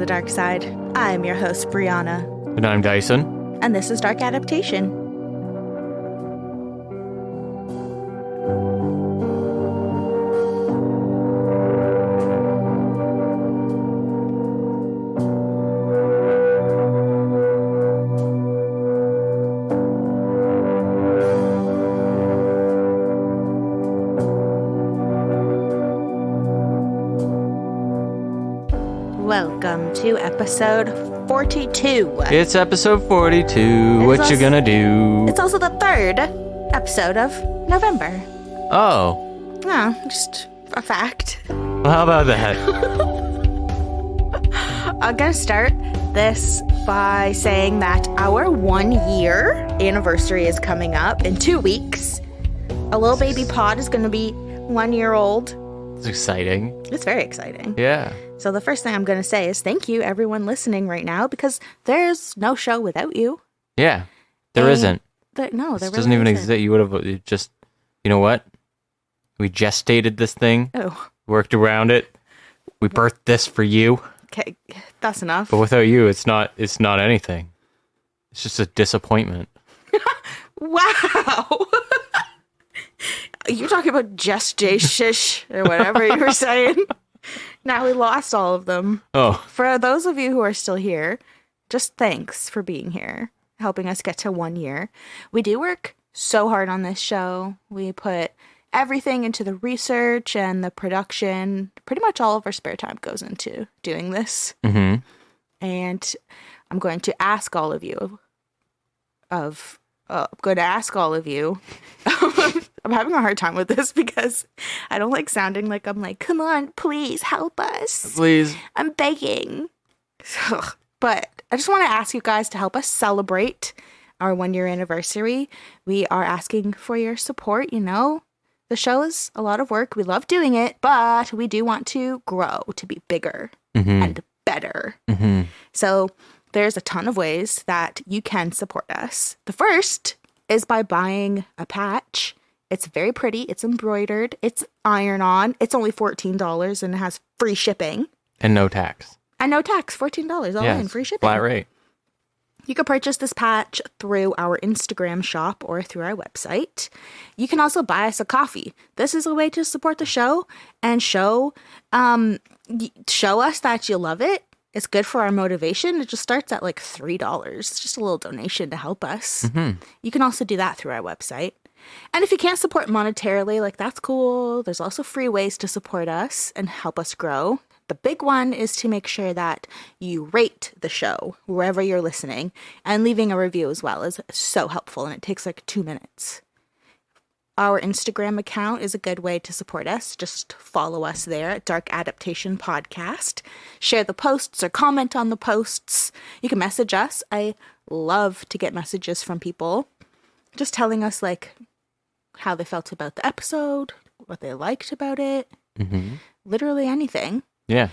Dark Side. I'm your host, Brianna. And I'm Dyson. And this is Dark Adaptation. Welcome to episode 42. It's episode 42. What you gonna do? It's also the third episode of November. Oh. Yeah, just a fact. Well, how about that? I'm gonna start this by saying that our 1 year anniversary is coming up in 2 weeks. A little baby pod is gonna be 1 year old. It's exciting. It's very exciting. Yeah. So the first thing I'm going to say is thank you, everyone listening right now, because there's no show without you. Yeah. There isn't. No, there really doesn't even isn't. exist. You would have just, you know what? We gestated this thing. Oh. Worked around it. We birthed this for you. Okay, that's enough. But without you, it's not anything. It's just a disappointment. Wow. You're talking about gestation or whatever you were saying. Now we lost all of them. Oh. For those of you who are still here, just thanks for being here, helping us get to 1 year. We do work so hard on this show. We put everything into the research and the production. Pretty much all of our spare time goes into doing this. Mm-hmm. And I'm going to ask all of you I'm having a hard time with this because I don't like sounding like I'm like, come on, please help us. Please. I'm begging. But I just want to ask you guys to help us celebrate our 1 year anniversary. We are asking for your support, you know. The show is a lot of work. We love doing it, but we do want to grow to be bigger and better. Mm-hmm. So there's a ton of ways that you can support us. The first is by buying a patch. It's very pretty. It's embroidered. It's iron-on. It's only $14 and it has free shipping. And no tax. And no tax. $14 all in. Free shipping. Flat rate. You can purchase this patch through our Instagram shop or through our website. You can also buy us a coffee. This is a way to support the show and show us that you love it. It's good for our motivation. It just starts at like $3. It's just a little donation to help us. Mm-hmm. You can also do that through our website. And if you can't support monetarily, like that's cool. There's also free ways to support us and help us grow. The big one is to make sure that you rate the show wherever you're listening, and leaving a review as well is so helpful, and it takes like 2 minutes. Our Instagram account is a good way to support us. Just follow us there at Dark Adaptation Podcast. Share the posts or comment on the posts. You can message us. I love to get messages from people just telling us like how they felt about the episode, what they liked about it, literally anything. Yeah.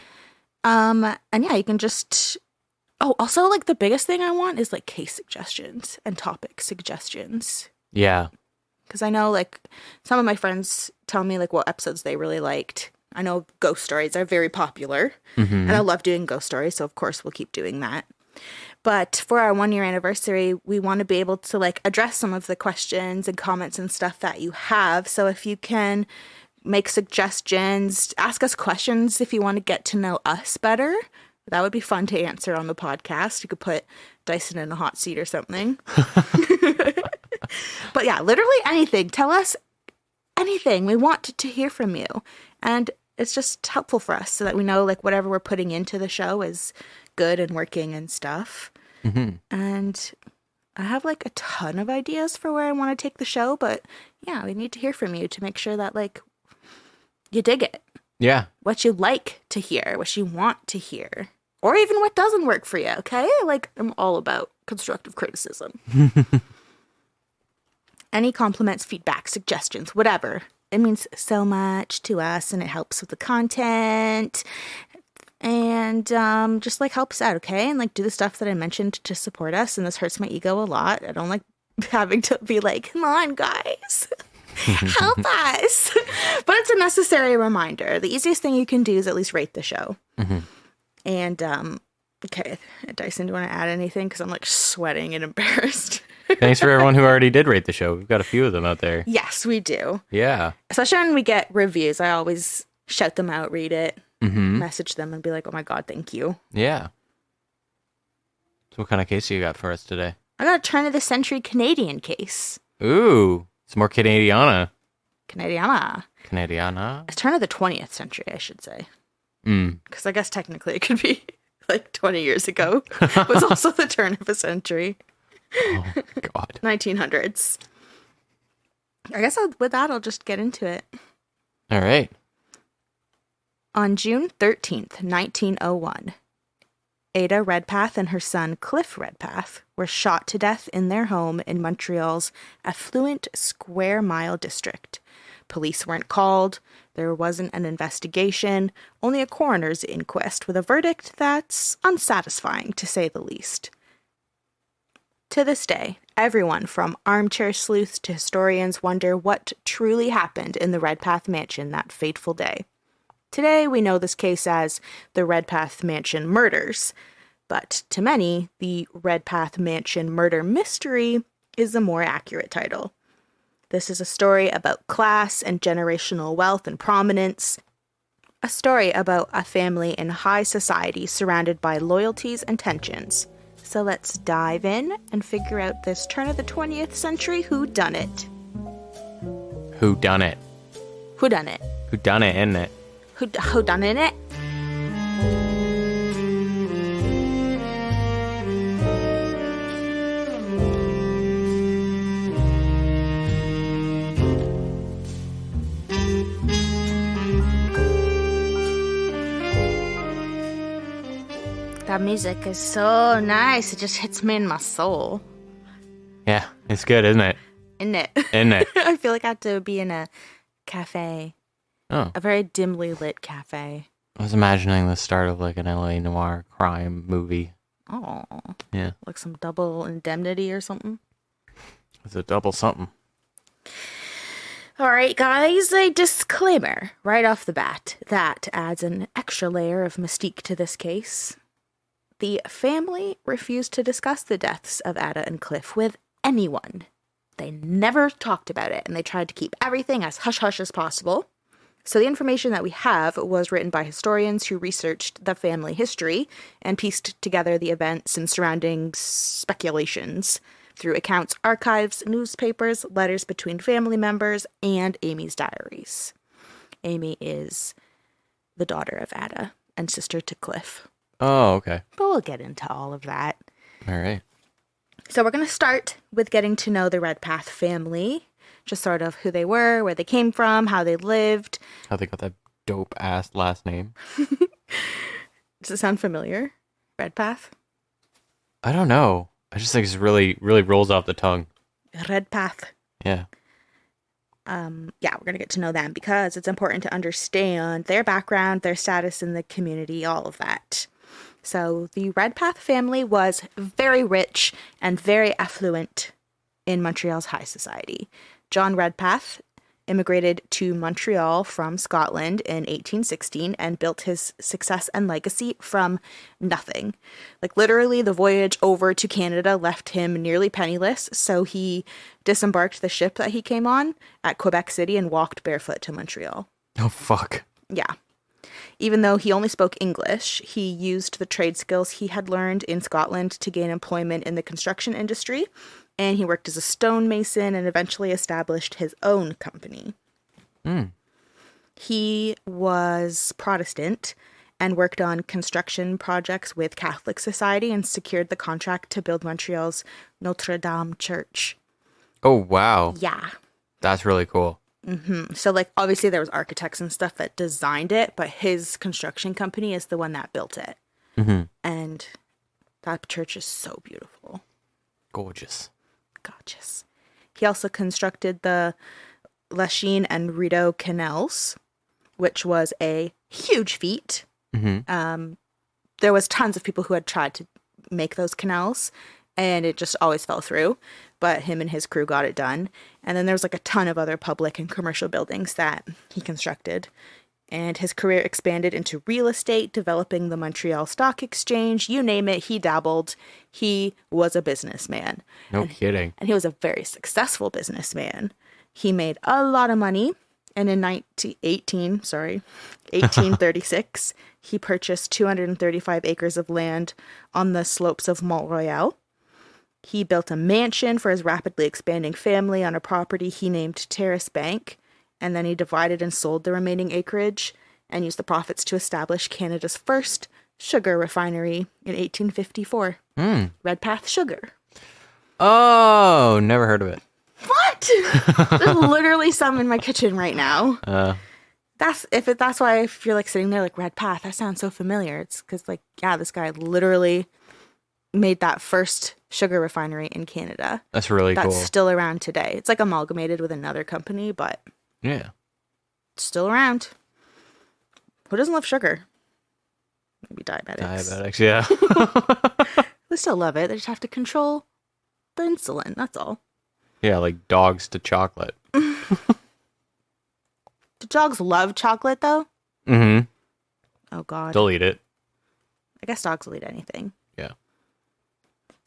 And yeah, you can just... Oh, also like the biggest thing I want is like case suggestions and topic suggestions. Yeah. Because I know, like, some of my friends tell me, like, what episodes they really liked. I know ghost stories are very popular. And I love doing ghost stories, so of course we'll keep doing that. But for our 1 year anniversary, we want to be able to, like, address some of the questions and comments and stuff that you have. So if you can make suggestions, ask us questions if you want to get to know us better. That would be fun to answer on the podcast. You could put Dyson in a hot seat or something. But yeah, literally anything. Tell us anything. We want to hear from you. And it's just helpful for us so that we know like whatever we're putting into the show is good and working and stuff. And I have like a ton of ideas for where I want to take the show. But yeah, we need to hear from you to make sure that like you dig it. Yeah. What you like to hear, what you want to hear. Or even what doesn't work for you, okay? Like, I'm all about constructive criticism. Any compliments, feedback, suggestions, whatever. It means so much to us, and it helps with the content. And just, like, helps out, okay? And, like, do the stuff that I mentioned to support us. And this hurts my ego a lot. I don't like having to be like, come on, guys. Help us. But it's a necessary reminder. The easiest thing you can do is at least rate the show. And Okay, Dyson, do you want to add anything? Because I'm like sweating and embarrassed. Thanks for everyone who already did rate the show. We've got a few of them out there. Yes, we do. Yeah. Especially when we get reviews, I always shout them out, read it, Mm-hmm. message them, and be like, oh my God, thank you. Yeah. So what kind of case you got for us today? I got a turn of the century Canadian case. Ooh, it's more Canadiana. Canadiana. Canadiana? A turn of the 20th century, I should say. Mm. Because I guess technically it could be like 20 years ago. It was also the turn of a century. Oh, God. 1900s. I guess with that, I'll just get into it. All right. On June 13th, 1901, Ada Redpath and her son Cliff Redpath were shot to death in their home in Montreal's affluent square mile district. Police weren't called, there wasn't an investigation, only a coroner's inquest with a verdict that's unsatisfying, to say the least. To this day, everyone from armchair sleuths to historians wonder what truly happened in the Redpath Mansion that fateful day. Today, we know this case as the Redpath Mansion Murders, but to many, the Redpath Mansion Murder Mystery is the more accurate title. This is a story about class and generational wealth and prominence, a story about a family in high society surrounded by loyalties and tensions. So let's dive in and figure out this turn of the 20th century whodunit. Who done it? Whodunit. Who done it, isn't it? Whodunit it? That music is so nice. It just hits me in my soul. Yeah, it's good, isn't it? Isn't it? Isn't it? I feel like I have to be in a cafe. Oh. A very dimly lit cafe. I was imagining the start of like an LA noir crime movie. Oh. Yeah. Like some double indemnity or something. It's a double something. All right, guys, a disclaimer right off the bat. That adds an extra layer of mystique to this case. The family refused to discuss the deaths of Ada and Cliff with anyone. They never talked about it, and they tried to keep everything as hush-hush as possible. So the information that we have was written by historians who researched the family history and pieced together the events and surrounding speculations through accounts, archives, newspapers, letters between family members, and Amy's diaries. Amy is the daughter of Ada and sister to Cliff. Oh, okay. But we'll get into all of that. All right. So we're going to start with getting to know the Redpath family, just sort of who they were, where they came from, how they lived. How they got that dope-ass last name. Does it sound familiar? Redpath? I don't know. I just think it's really, really rolls off the tongue. Redpath. Yeah. Yeah, we're going to get to know them because it's important to understand their background, their status in the community, all of that. So the Redpath family was very rich and very affluent in Montreal's high society. John Redpath immigrated to Montreal from Scotland in 1816 and built his success and legacy from nothing. Like literally the voyage over to Canada left him nearly penniless, so he disembarked the ship that he came on at Quebec City and walked barefoot to Montreal. Oh, fuck. Yeah. Even though he only spoke English, he used the trade skills he had learned in Scotland to gain employment in the construction industry, and he worked as a stonemason and eventually established his own company. He was Protestant and worked on construction projects with Catholic society and secured the contract to build Montreal's Notre Dame Church. Oh, wow. Yeah. That's really cool. So, like, obviously there was architects and stuff that designed it, but his construction company is the one that built it. And that church is so beautiful. Gorgeous. Gorgeous. He also constructed the Lachine and Rideau canals, which was a huge feat. There was tons of people who had tried to make those canals, and it just always fell through. But him and his crew got it done. And then there was like a ton of other public and commercial buildings that he constructed And his career expanded into real estate, developing the Montreal Stock Exchange. You name it, he dabbled. He was a businessman. No kidding. And he was a very successful businessman. He made a lot of money. And in 1836, he purchased 235 acres of land on the slopes of Montreal. He built a mansion for his rapidly expanding family on a property he named Terrace Bank. And then he divided and sold the remaining acreage and used the profits to establish Canada's first sugar refinery in 1854. Redpath Sugar. Oh, never heard of it. What? There's literally some in my kitchen right now. That's why if you're like sitting there like Redpath, that sounds so familiar. It's because like, yeah, this guy literally made that first sugar refinery in Canada. That's really cool. That's still around today. It's like amalgamated with another company, but yeah, it's still around. Who doesn't love sugar? Maybe diabetics. Diabetics, yeah. They still love it. They just have to control the insulin. That's all. Yeah, like dogs to chocolate. Do dogs love chocolate, though? Mm-hmm. Oh, God. They'll eat it. I guess dogs will eat anything. Yeah.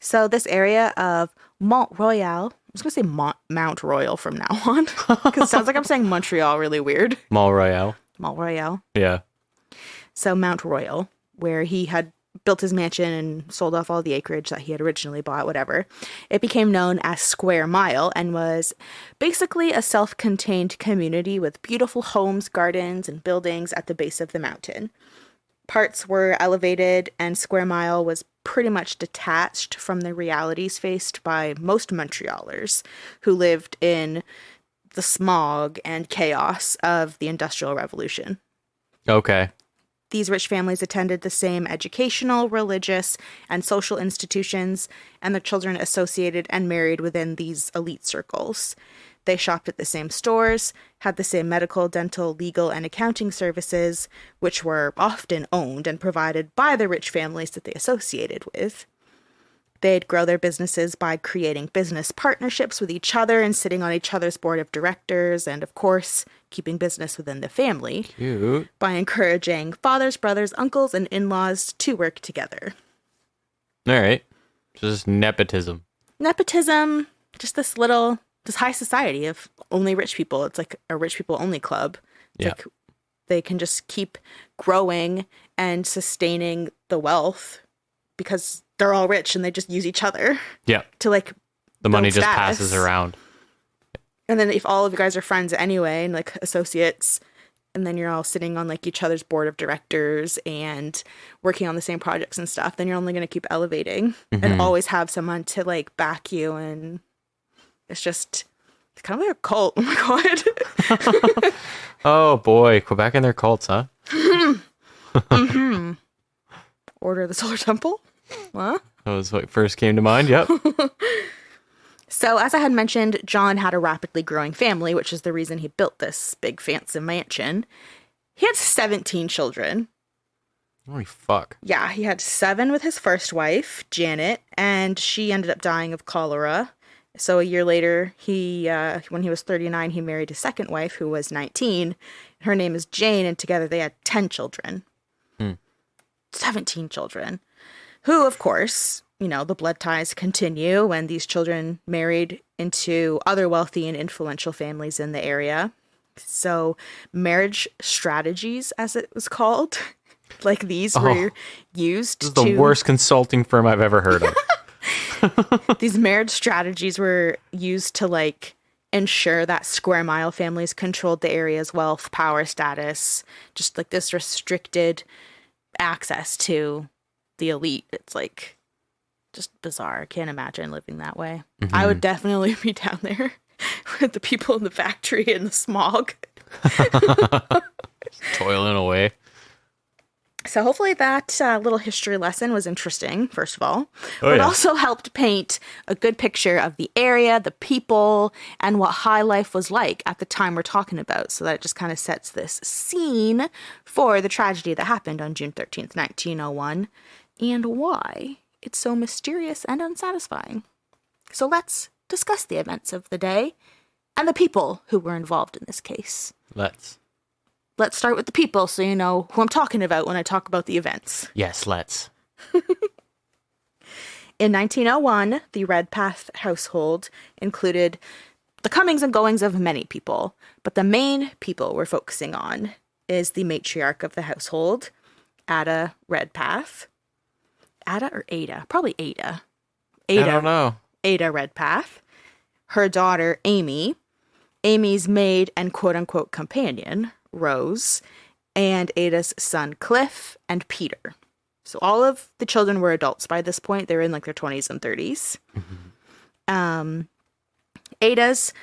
So this area of Montreal, I was going to say Mount Royal from now on, because it sounds like I'm saying Montreal really weird. Montreal. Montreal. Yeah. So Mount Royal, where he had built his mansion and sold off all the acreage that he had originally bought, whatever. It became known as Square Mile and was basically a self-contained community with beautiful homes, gardens, and buildings at the base of the mountain. Parts were elevated, and Square Mile was pretty much detached from the realities faced by most Montrealers who lived in the smog and chaos of the Industrial Revolution. Okay. These rich families attended the same educational, religious, and social institutions, and their children associated and married within these elite circles. They shopped at the same stores, had the same medical, dental, legal, and accounting services, which were often owned and provided by the rich families that they associated with. They'd grow their businesses by creating business partnerships with each other and sitting on each other's board of directors, and of course, keeping business within the family. Cute. By encouraging fathers, brothers, uncles, and in-laws to work together. All right. Just nepotism. Nepotism, just this high society of only rich people. It's like a rich people only club. It's like they can just keep growing and sustaining the wealth because they're all rich and they just use each other. Yeah. To like the money just status. passes around. And then if all of you guys are friends anyway and like associates, and then you're all sitting on like each other's board of directors and working on the same projects and stuff, then you're only going to keep elevating and always have someone to like back you. And it's kind of like a cult. Oh my God. Oh boy. Quebec and their cults, huh? Order of the Solar Temple. What? That was what first came to mind. Yep. So, as I had mentioned, John had a rapidly growing family, which is the reason he built this big fancy mansion. He had 17 children. Holy fuck. Yeah, he had 7 with his first wife, Janet, and she ended up dying of cholera. So a year later, when he was 39, he married his second wife, who was 19. Her name is Jane, and together they had 10 children. 17 children. Who, of course, the blood ties continue when these children married into other wealthy and influential families in the area. So marriage strategies, as it was called, like these were used This is the worst consulting firm I've ever heard of. These marriage strategies were used to like ensure that Square Mile families controlled the area's wealth, power, status, just like this restricted access to the elite. It's like just bizarre. I can't imagine living that way. I would definitely be down there with the people in the factory and the smog. Toiling away. So hopefully that little history lesson was interesting, first of all. Oh, But yeah. also helped paint a good picture of the area, the people, and what high life was like at the time we're talking about. So that it just kind of sets this scene for the tragedy that happened on June 13th, 1901, and why it's so mysterious and unsatisfying. So let's discuss the events of the day and the people who were involved in this case. Let's. let's start with the people so you know who I'm talking about when I talk about the events. Yes, let's. In 1901, the Redpath household included the comings and goings of many people, but the main people we're focusing on is the matriarch of the household, Ada Redpath. Ada or Ada? Probably Ada. Ada. I don't know. Ada Redpath. Her daughter, Amy. Amy's maid and quote-unquote companion, Rose. And Ada's son, Cliff, and Peter. So all of the children were adults by this point. They were in like their 20s and 30s. Ada's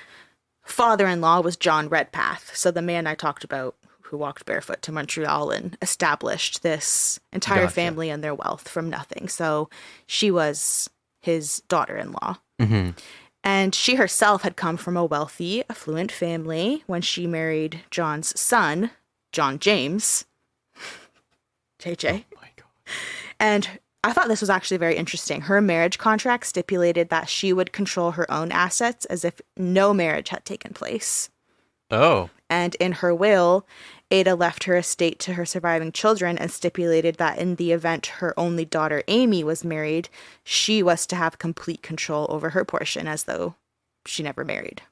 father-in-law was John Redpath. So the man I talked about who walked barefoot to Montreal and established this entire family and their wealth from nothing. So she was his daughter-in-law. And she herself had come from a wealthy, affluent family when she married John's son, John James. JJ. Oh my God. And I thought this was actually very interesting. Her marriage contract stipulated that she would control her own assets as if no marriage had taken place. Oh. And in her will, Ada left her estate to her surviving children and stipulated that in the event her only daughter Amy was married, she was to have complete control over her portion as though she never married.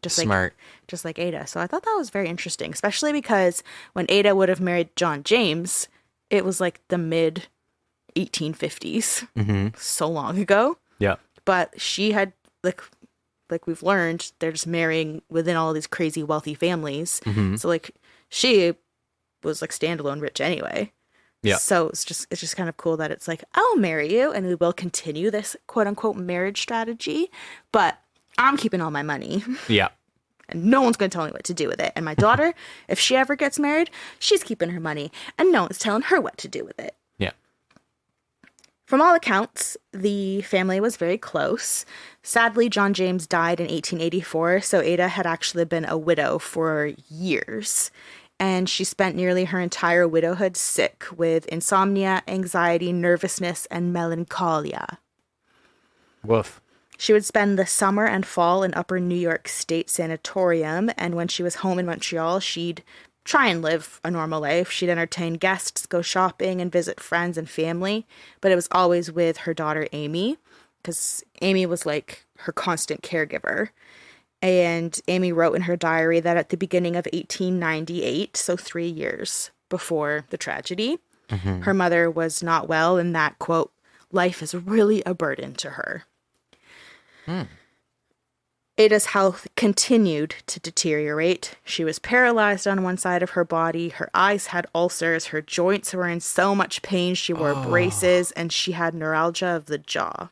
Smart. Just like Ada. So I thought that was very interesting, especially because when Ada would have married John James, it was like the mid 1850s. So long ago. Yeah. But she had, like we've learned, they're just marrying within all these crazy wealthy families. So like she was like standalone rich anyway. Yeah. So it's just kind of cool that it's like, I'll marry you and we will continue this quote unquote marriage strategy, but I'm keeping all my money. Yeah. And no one's going to tell me what to do with it. And my daughter, if she ever gets married, she's keeping her money and no one's telling her what to do with it. Yeah. From all accounts, the family was very close. Sadly, John James died in 1884, so Ada had actually been a widow for years. And she spent nearly her entire widowhood sick with insomnia, anxiety, nervousness, and melancholia. Woof. She would spend the summer and fall in Upper New York State Sanatorium, and when she was home in Montreal, she'd try and live a normal life. She'd entertain guests, go shopping, and visit friends and family, but it was always with her daughter Amy, because Amy was like her constant caregiver. And Amy wrote in her diary that at the beginning of 1898, so 3 years before the tragedy, her mother was not well and that, quote, life is really a burden to her. Ada's health continued to deteriorate. She was paralyzed on one side of her body. Her eyes had ulcers. Her joints were in so much pain. She wore braces and she had neuralgia of the jaw.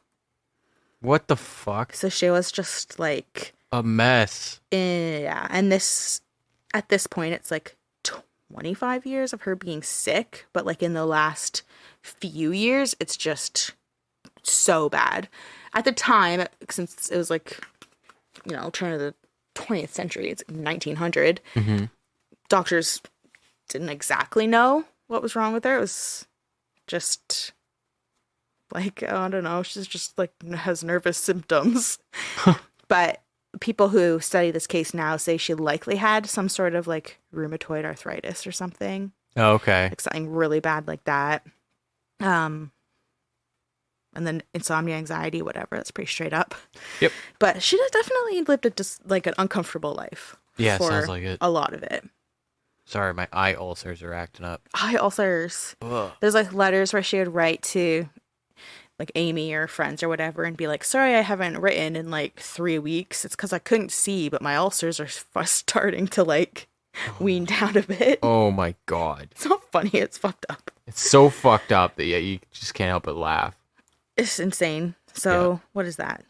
What the fuck? So she was just like a mess. Yeah. And at this point, it's like 25 years of her being sick. But like in the last few years, it's just so bad. At the time, since it was like, turn of the 20th century, it's 1900, doctors didn't exactly know what was wrong with her. It was just like, I don't know, she's just like has nervous symptoms. But people who study this case now say she likely had some sort of like rheumatoid arthritis or something. Oh, okay. Like something really bad like that. And then insomnia, anxiety, whatever. That's pretty straight up. Yep. But she definitely lived an uncomfortable life. Yeah, for sounds like it. A lot of it. Sorry, my eye ulcers are acting up. Eye ulcers. Ugh. There's like letters where she would write to like Amy or friends or whatever and be like, sorry, I haven't written in like 3 weeks. It's because I couldn't see, but my ulcers are starting to like wean down a bit. Oh my God. It's not funny. It's fucked up. It's so fucked up that you just can't help but laugh. It's insane. So What is that?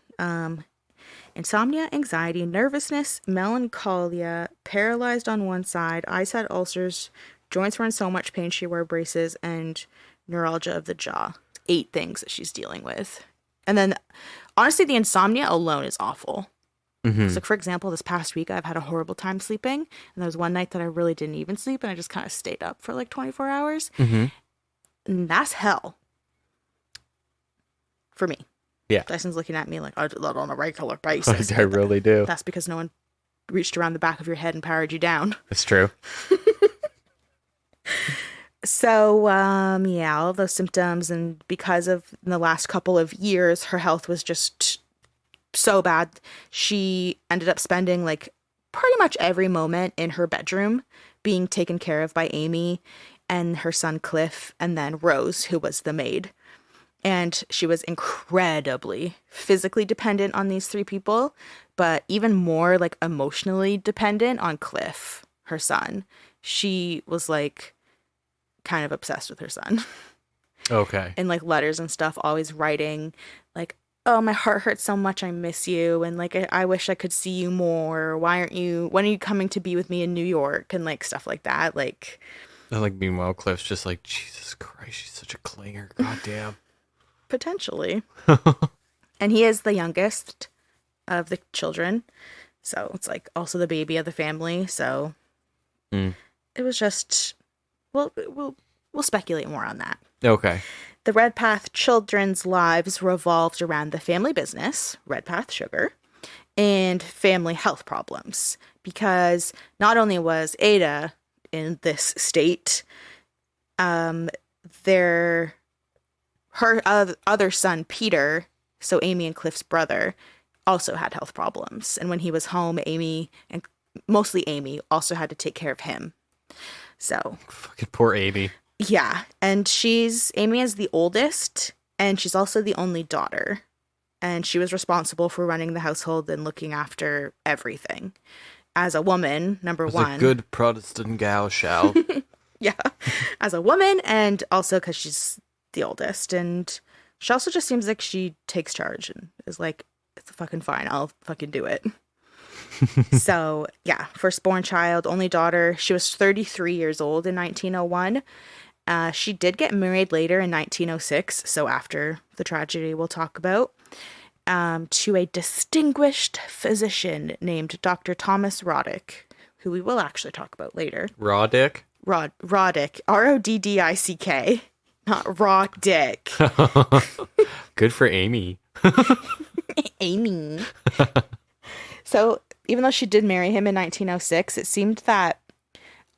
Insomnia, anxiety, nervousness, melancholia, paralyzed on one side, eyes had ulcers, joints were in so much pain she wore braces, and neuralgia of the jaw. 8 things that she's dealing with. And then, honestly, the insomnia alone is awful. So, for example, this past week, I've had a horrible time sleeping. And there was one night that I really didn't even sleep, and I just kind of stayed up for like 24 hours. And that's hell. For me. Yeah. Dyson's looking at me like, I do that on a regular basis. I really do. That's because no one reached around the back of your head and powered you down. It's true. So, yeah, all those symptoms, and because of the last couple of years, her health was just so bad. She ended up spending like pretty much every moment in her bedroom being taken care of by Amy and her son Cliff, and then Rose, who was the maid. And she was incredibly physically dependent on these three people, but even more like emotionally dependent on Cliff, her son. She was like kind of obsessed with her son. Okay. In like letters and stuff, always writing like, "Oh, my heart hurts so much, I miss you," and like, I wish I could see you more. When are you coming to be with me in New York?" And like stuff like that. Like, And like meanwhile, Cliff's just like, Jesus Christ, she's such a clinger. God damn. potentially. And he is the youngest of the children, so it's like also the baby of the family. So Mm. it was just, we'll speculate more on that. Okay. The Redpath children's lives revolved around the family business, Redpath Sugar, and family health problems. Because not only was Ada in this state, their her other son Peter, so Amy and Cliff's brother, also had health problems. And when he was home, Amy, and mostly Amy, also had to take care of him. So Fucking poor Amy. yeah, and Amy is the oldest, and she's also the only daughter. And she was responsible for running the household and looking after everything. As a woman, number As one. a good Protestant gal shall. Yeah, as a woman, and also because she's the oldest. And she also just seems like she takes charge and is like, "It's fucking fine, I'll fucking do it." So, yeah, firstborn child, only daughter. She was 33 years old in 1901. She did get married later in 1906, so after the tragedy we'll talk about, to a distinguished physician named Dr. Thomas Roddick, who we will actually talk about later. Raw dick? Roddick, Roddick, not raw dick. Good for Amy. Amy. So even though she did marry him in 1906, it seemed that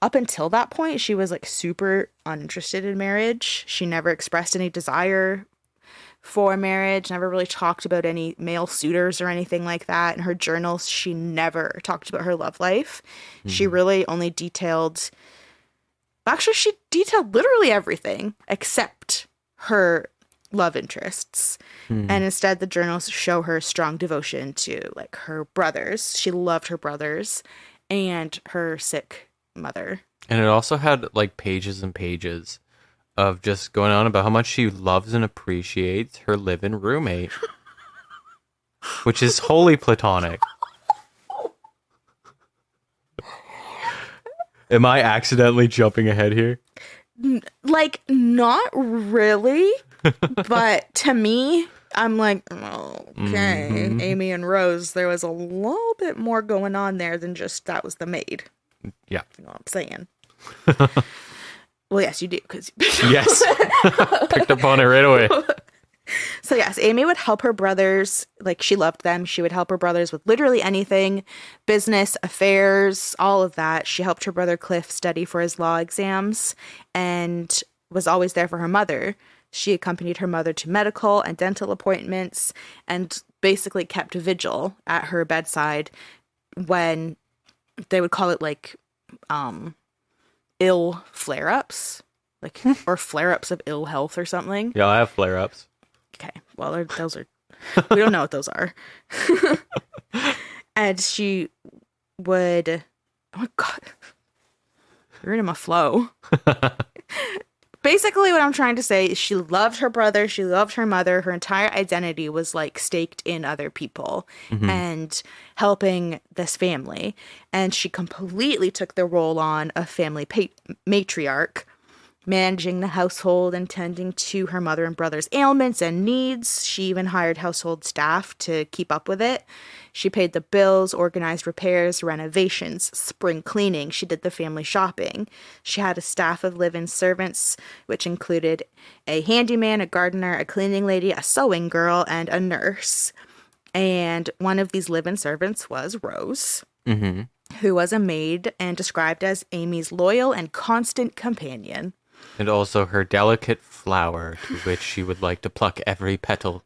up until that point, she was like super uninterested in marriage. She never expressed any desire for marriage, never really talked about any male suitors or anything like that. In her journals, she never talked about her love life. She really only detailed, actually, she detailed literally everything except her love interests. And instead, the journals show her strong devotion to like her brothers. She loved her brothers and her sick mother. And it also had like pages and pages of just going on about how much she loves and appreciates her live-in roommate, which is wholly platonic. Am I accidentally jumping ahead here? Like, not really, but to me, I'm like, oh, okay, Amy and Rose, there was a little bit more going on there than just that was the maid. Yeah. You know what I'm saying? Well, yes, you do, because Yes. Picked up on it right away. So yes, Amy would help her brothers, like she loved them. She would help her brothers with literally anything, business, affairs, all of that. She helped her brother Cliff study for his law exams and was always there for her mother. She accompanied her mother to medical and dental appointments and basically kept vigil at her bedside when they would call it like ill flare-ups, like or flare-ups of ill health or something. Yeah, I have flare-ups. Okay, well, those are, we don't know what those are. And she would, oh my God, you're in my flow. Basically, what I'm trying to say is she loved her brother, she loved her mother, her entire identity was like staked in other people and helping this family. And she completely took the role on of family matriarch, managing the household and tending to her mother and brother's ailments and needs. She even hired household staff to keep up with it. She paid the bills, organized repairs, renovations, spring cleaning. She did the family shopping. She had a staff of live-in servants, which included a handyman, a gardener, a cleaning lady, a sewing girl, and a nurse. And one of these live-in servants was Rose, who was a maid and described as Amy's loyal and constant companion. And also her delicate flower, to which she would like to pluck every petal.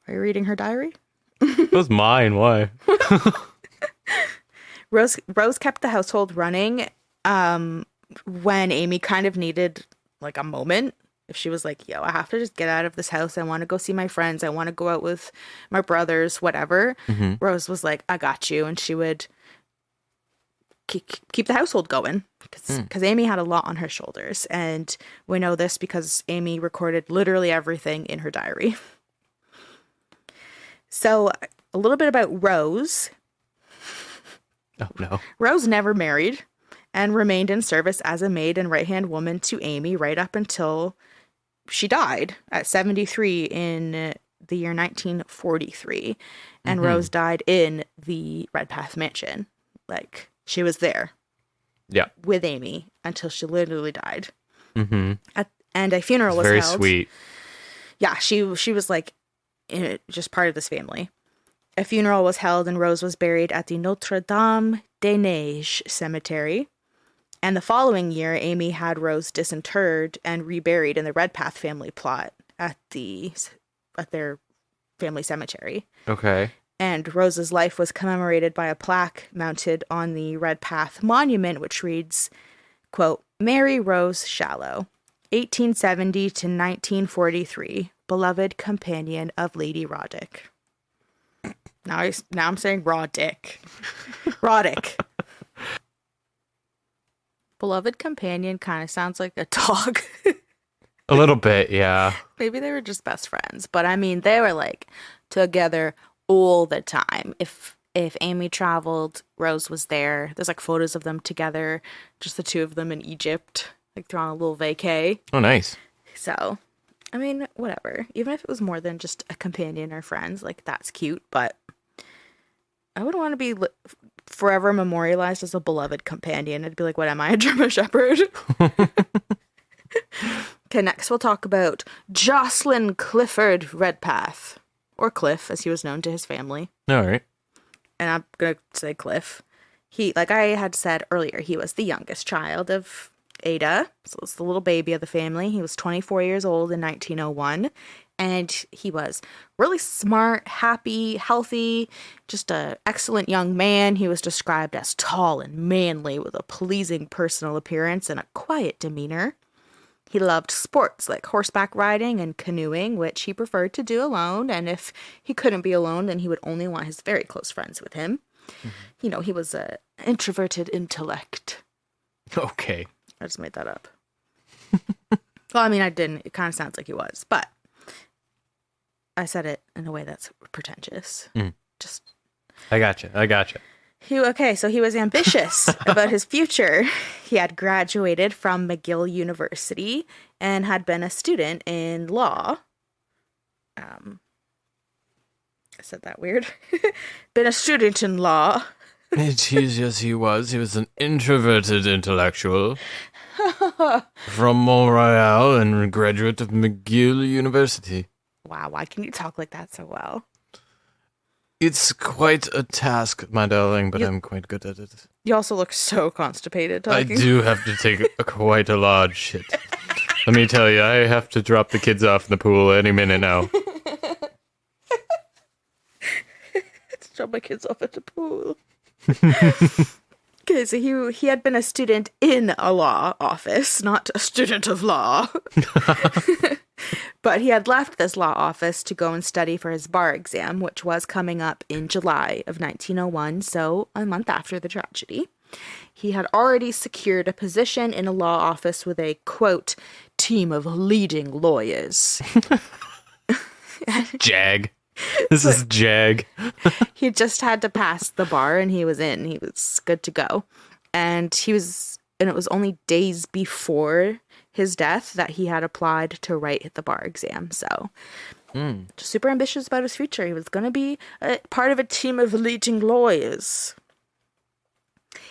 Are you reading her diary? It was mine. Why? Rose kept the household running when Amy kind of needed like a moment. If she was like, yo, I have to just get out of this house. I want to go see my friends. I want to go out with my brothers, whatever. Mm-hmm. Rose was like, I got you. And she would keep the household going because Amy had a lot on her shoulders. And we know this because Amy recorded literally everything in her diary. So a little bit about Rose. Oh, no. Rose never married and remained in service as a maid and right-hand woman to Amy right up until she died at 73 in the year 1943. And Rose died in the Redpath Mansion. Like, she was there. Yeah. With Amy until she literally died. Mm-hmm. And a funeral was very held. Sweet. Yeah, she was like just part of this family. A funeral was held and Rose was buried at the Notre Dame des Neiges cemetery. And the following year, Amy had Rose disinterred and reburied in the Redpath family plot at their family cemetery. Okay. And Rose's life was commemorated by a plaque mounted on the Redpath monument, which reads, quote, Mary Rose Shallow, 1870 to 1943, beloved companion of Lady Roddick. Now I'm saying Roddick. Roddick. Beloved companion kind of sounds like a dog. A little bit, yeah. Maybe they were just best friends, but I mean, they were like together all the time. If Amy traveled, Rose was there. There's like photos of them together, just the two of them in Egypt, like they're on a little vacay. Oh, nice. So, I mean, whatever. Even if it was more than just a companion or friends, like that's cute, but I wouldn't want to be forever memorialized as a beloved companion. I'd be like, what am I, a German Shepherd? Okay, next we'll talk about Jocelyn Clifford Redpath, or Cliff, as he was known to his family. All right. And I'm going to say Cliff. He, like I had said earlier, he was the youngest child of Ada. So it's the little baby of the family. He was 24 years old in 1901. And he was really smart, happy, healthy, just an excellent young man. He was described as tall and manly with a pleasing personal appearance and a quiet demeanor. He loved sports like horseback riding and canoeing, which he preferred to do alone. And if he couldn't be alone, then he would only want his very close friends with him. Mm-hmm. You know, he was an introverted intellect. Okay. I just made that up. Well, I mean, I didn't. It kind of sounds like he was, but I said it in a way that's pretentious. Just. I gotcha. So he was ambitious about his future. He had graduated from McGill University and had been a student in law. I said that weird. Been a student in law. Yes, he was. He was an introverted intellectual from Montreal and a graduate of McGill University. Wow, why can you talk like that so well? It's quite a task, my darling, but I'm quite good at it. You also look so constipated talking. I do have to take quite a large shit. Let me tell you, I have to drop the kids off in the pool any minute now. Drop my kids off at the pool. Okay, so he had been a student in a law office, not a student of law. But he had left this law office to go and study for his bar exam, which was coming up in July of 1901, so a month after the tragedy. He had already secured a position in a law office with a, quote, team of leading lawyers. Jag. This is Jag. He just had to pass the bar and he was in. He was good to go. And it was only days before his death that he had applied to write the bar exam. So just super ambitious about his future. He was going to be a part of a team of leading lawyers.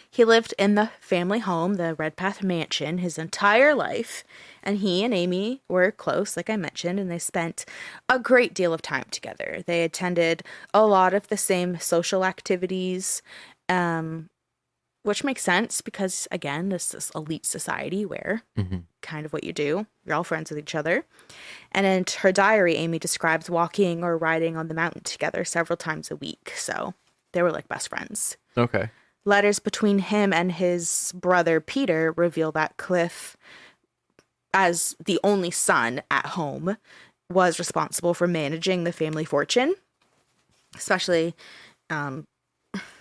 He lived in the family home, the Redpath Mansion, his entire life. And he and Amy were close, like I mentioned, and they spent a great deal of time together. They attended a lot of the same social activities. which makes sense because, again, this elite society where kind of what you do, you're all friends with each other. And in her diary, Amy describes walking or riding on the mountain together several times a week. So they were like best friends. Okay. Letters between him and his brother Peter reveal that Cliff, as the only son at home, was responsible for managing the family fortune, especially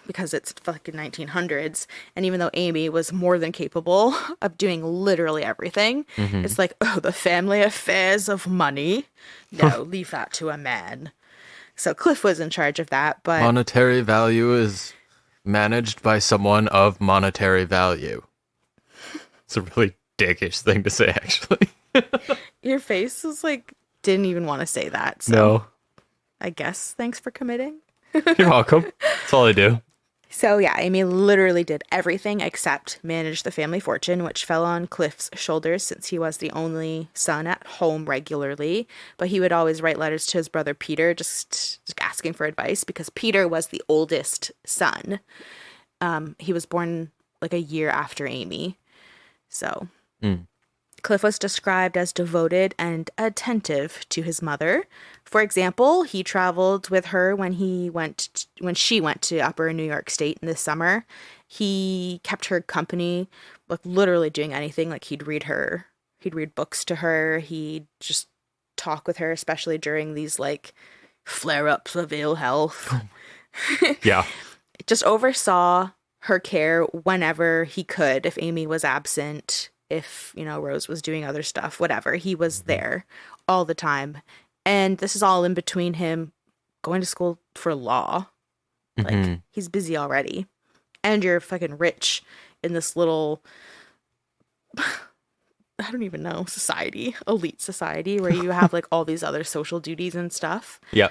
because it's fucking 1900s. And even though Amy was more than capable of doing literally everything, it's like, oh, the family affairs of money. No, leave that to a man. So Cliff was in charge of that, but Monetary value is managed by someone of monetary value. It's a really dickish thing to say, actually. your face was like, didn't even want to say that. So No. I guess thanks for committing. You're welcome. That's all I do. So yeah, Amy literally did everything except manage the family fortune, which fell on Cliff's shoulders since he was the only son at home regularly. But he would always write letters to his brother Peter, just asking for advice because Peter was the oldest son. He was born like a year after Amy. So Cliff was described as devoted and attentive to his mother. For example, he traveled with her when she went to Upper New York State in the summer. He kept her company, like literally doing anything. Like he'd read books to her. He'd just talk with her, especially during these like flare-ups of ill health. Yeah. Just oversaw her care whenever he could. If Amy was absent, if, Rose was doing other stuff, whatever, he was there all the time. And this is all in between him going to school for law. Like, he's busy already. And you're fucking rich in this little, I don't even know, elite society, where you have like all these other social duties and stuff. Yeah.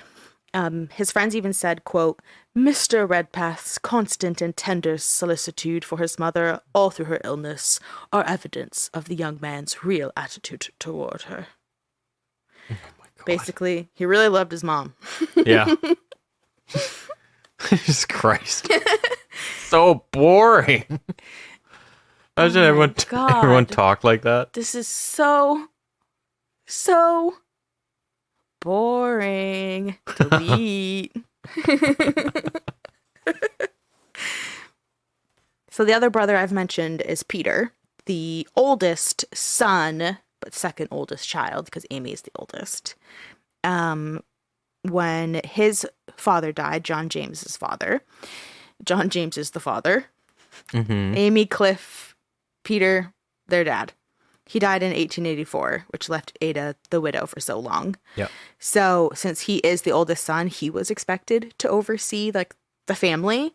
His friends even said, quote, Mr. Redpath's constant and tender solicitude for his mother all through her illness are evidence of the young man's real attitude toward her. Oh my God. Basically, he really loved his mom. Yeah. Jesus Christ. So boring. Imagine everyone talk like that. This is so boring. Delete. So the other brother I've mentioned is Peter, the oldest son, but second oldest child, because Amy is the oldest. When his father died, John James's father. John James is the father. Amy, Cliff, Peter, their dad. He died in 1884, which left Ada the widow for so long. Yep. So since he is the oldest son, he was expected to oversee like the family,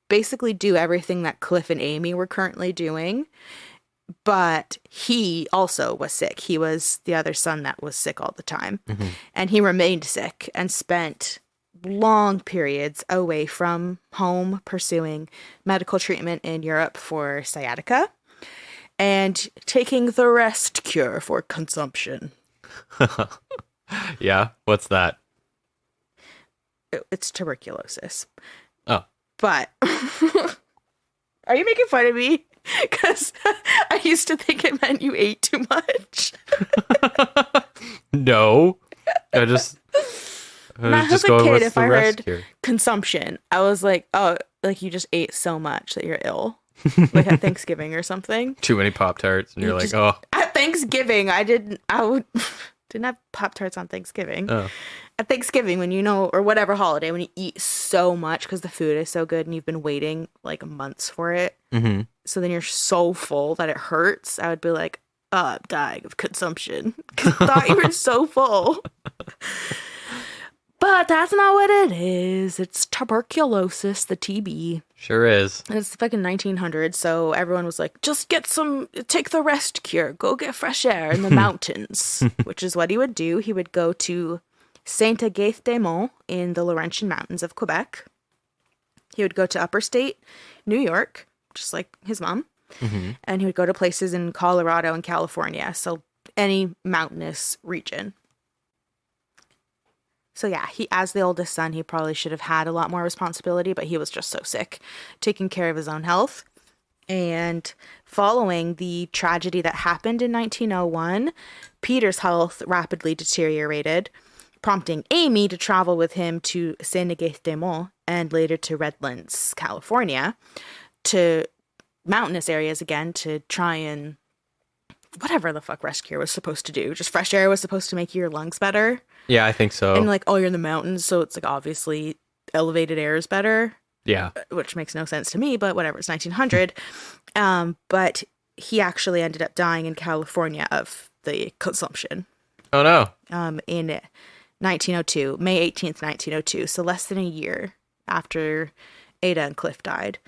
basically do everything that Cliff and Amy were currently doing. But he also was sick. He was the other son that was sick all the time. And he remained sick and spent long periods away from home pursuing medical treatment in Europe for sciatica and taking the rest cure for consumption. Yeah, what's that? It's tuberculosis. Oh. But are you making fun of me? Because I used to think it meant you ate too much. No. I just As a going, kid, what's if the I rest heard here? consumption, I was like, oh, like you just ate so much that you're ill. Like at Thanksgiving or something. Too many Pop-Tarts, and you're like, just- oh. At Thanksgiving, didn't have Pop-Tarts on Thanksgiving. Oh. At Thanksgiving, when or whatever holiday, when you eat so much because the food is so good and you've been waiting like months for it. So then you're so full that it hurts. I would be like, I'm dying of consumption. Because I thought you were so full. But that's not what it is. It's tuberculosis, the TB. Sure is. And it's the fucking 1900s, so everyone was like, just take the rest cure, go get fresh air in the mountains, which is what he would do. He would go to Saint-Agathe-des-Monts in the Laurentian Mountains of Quebec. He would go to upper state New York, just like his mom, and he would go to places in Colorado and California, so any mountainous region. So yeah, as the oldest son, he probably should have had a lot more responsibility, but he was just so sick, taking care of his own health. And following the tragedy that happened in 1901, Peter's health rapidly deteriorated, prompting Amy to travel with him to Saint-Agathe-des-Monts and later to Redlands, California, to mountainous areas again to try and whatever the fuck rescue was supposed to do. Just fresh air was supposed to make your lungs better. Yeah, I think so. And like, oh, you're in the mountains, so it's like obviously elevated air is better. Yeah. Which makes no sense to me, but whatever, it's 1900. But he actually ended up dying in California of the consumption. Oh, no. In 1902, May 18th, 1902. So less than a year after Ada and Cliff died.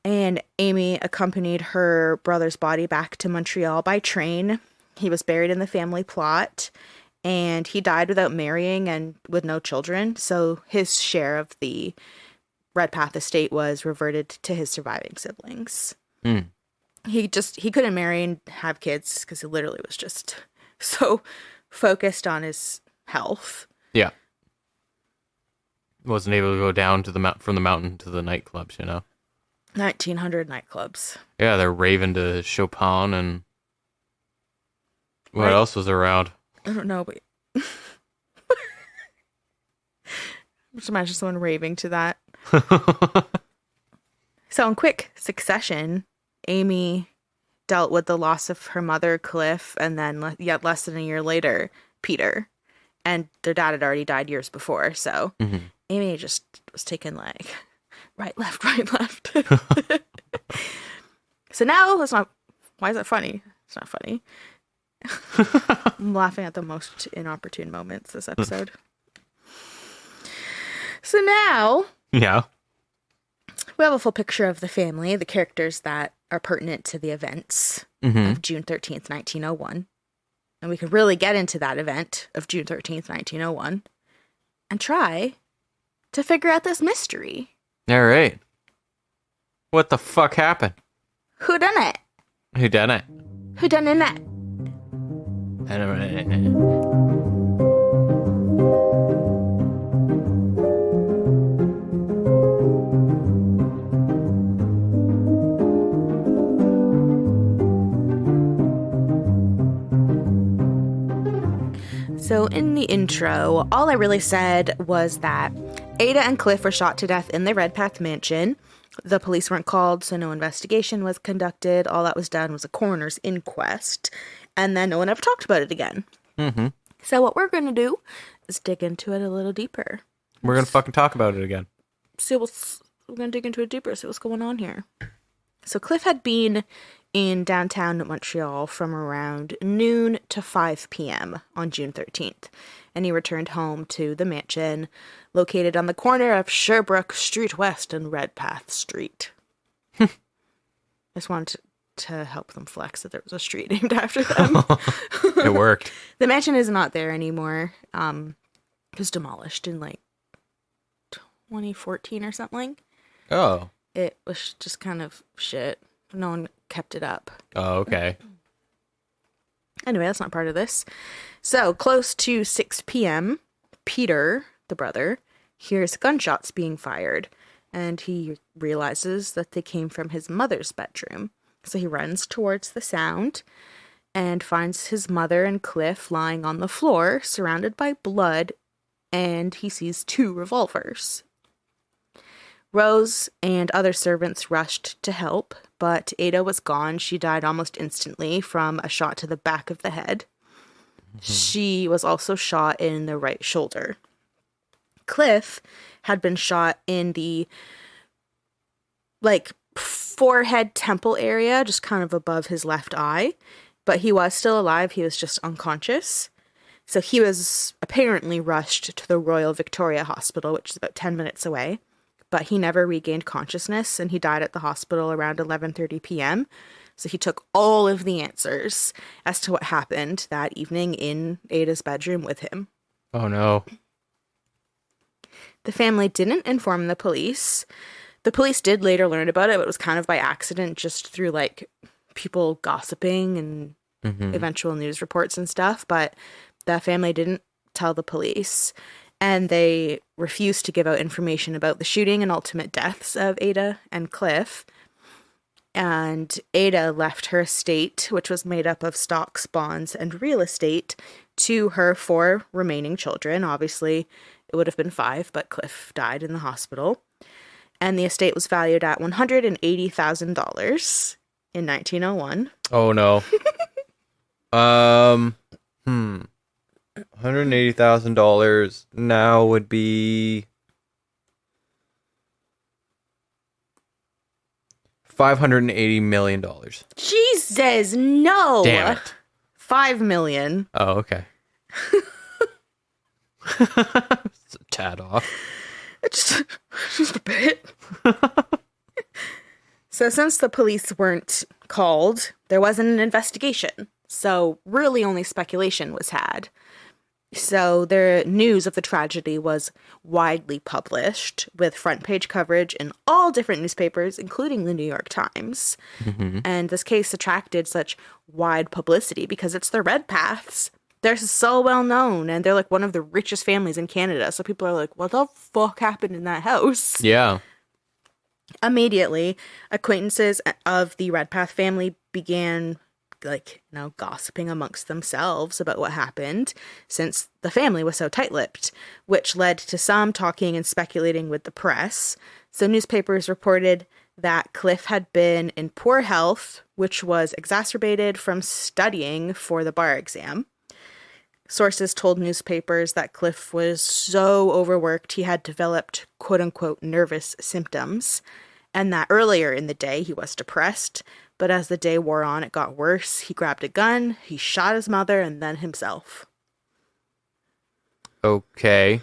And Amy accompanied her brother's body back to Montreal by train. He was buried in the family plot. And he died without marrying and with no children. So his share of the Redpath estate was reverted to his surviving siblings. Mm. He couldn't marry and have kids because he literally was just so focused on his health. Yeah. Wasn't able to go down to from the mountain to the nightclubs, 1900 nightclubs. Yeah, they're raving to Chopin and what Right. else was around? I don't know, but just imagine someone raving to that. So in quick succession, Amy dealt with the loss of her mother, Cliff, and then yet less than a year later, Peter. And their dad had already died years before, so Amy just was taking like right, left. So now it's not. Why is that funny? It's not funny. I'm laughing at the most inopportune moments this episode. So now, Yeah. we have a full picture of the family, the characters that are pertinent to the events of June 13th, 1901. And we can really get into that event of June 13th, 1901 and try to figure out this mystery. All right. What the fuck happened? Who done it? Who done it? Who done it? So in the intro, all I really said was that Ada and Cliff were shot to death in the Redpath Mansion. The police weren't called, so no investigation was conducted. All that was done was a coroner's inquest, and then no one ever talked about it again. Mm-hmm. So what we're going to do is dig into it a little deeper. We're going to fucking talk about it again. We're going to dig into it deeper, see what's going on here. So Cliff had been in downtown Montreal from around noon to 5 p.m. on June 13th, and he returned home to the mansion located on the corner of Sherbrooke Street West and Redpath Street. I just wanted to help them flex that there was a street named after them. It worked. The mansion is not there anymore. It was demolished in like 2014 or something. Oh. It was just kind of shit. No one kept it up. Oh, okay. Anyway, that's not part of this. So, close to 6 p.m., Peter, the brother, hears gunshots being fired, and he realizes that they came from his mother's bedroom. So he runs towards the sound and finds his mother and Cliff lying on the floor, surrounded by blood, and he sees 2 revolvers. Rose and other servants rushed to help, but Ada was gone. She died almost instantly from a shot to the back of the head. She was also shot in the right shoulder. Cliff had been shot in the forehead temple area, just kind of above his left eye, but he was still alive. He was just unconscious. So he was apparently rushed to the Royal Victoria Hospital, which is about 10 minutes away. But he never regained consciousness, and he died at the hospital around 11:30 p.m. So he took all of the answers as to what happened that evening in Ada's bedroom with him. Oh, no. The family didn't inform the police. The police did later learn about it, but it was kind of by accident, just through, people gossiping and eventual news reports and stuff. But the family didn't tell the police. And they refused to give out information about the shooting and ultimate deaths of Ada and Cliff. And Ada left her estate, which was made up of stocks, bonds, and real estate, to her 4 remaining children. Obviously, it would have been 5, but Cliff died in the hospital. And the estate was valued at $180,000 in 1901. Oh no. $180,000 now would be $580 million. Jesus, no. Damn it. 5 million. Oh, okay. It's a tad off. Just a bit. So since the police weren't called, there wasn't an investigation. So really only speculation was had. So the news of the tragedy was widely published with front page coverage in all different newspapers, including the New York Times. Mm-hmm. And this case attracted such wide publicity because it's the Redpaths. They're so well known, and they're like one of the richest families in Canada. So people are like, what the fuck happened in that house? Yeah. Immediately, acquaintances of the Redpath family began gossiping amongst themselves about what happened, since the family was so tight-lipped, which led to some talking and speculating with the press. So newspapers reported that Cliff had been in poor health, which was exacerbated from studying for the bar exam. Sources told newspapers that Cliff was so overworked he had developed quote-unquote nervous symptoms, and that earlier in the day he was depressed, but as the day wore on it got worse. He grabbed a gun, he shot his mother, and then himself. Okay.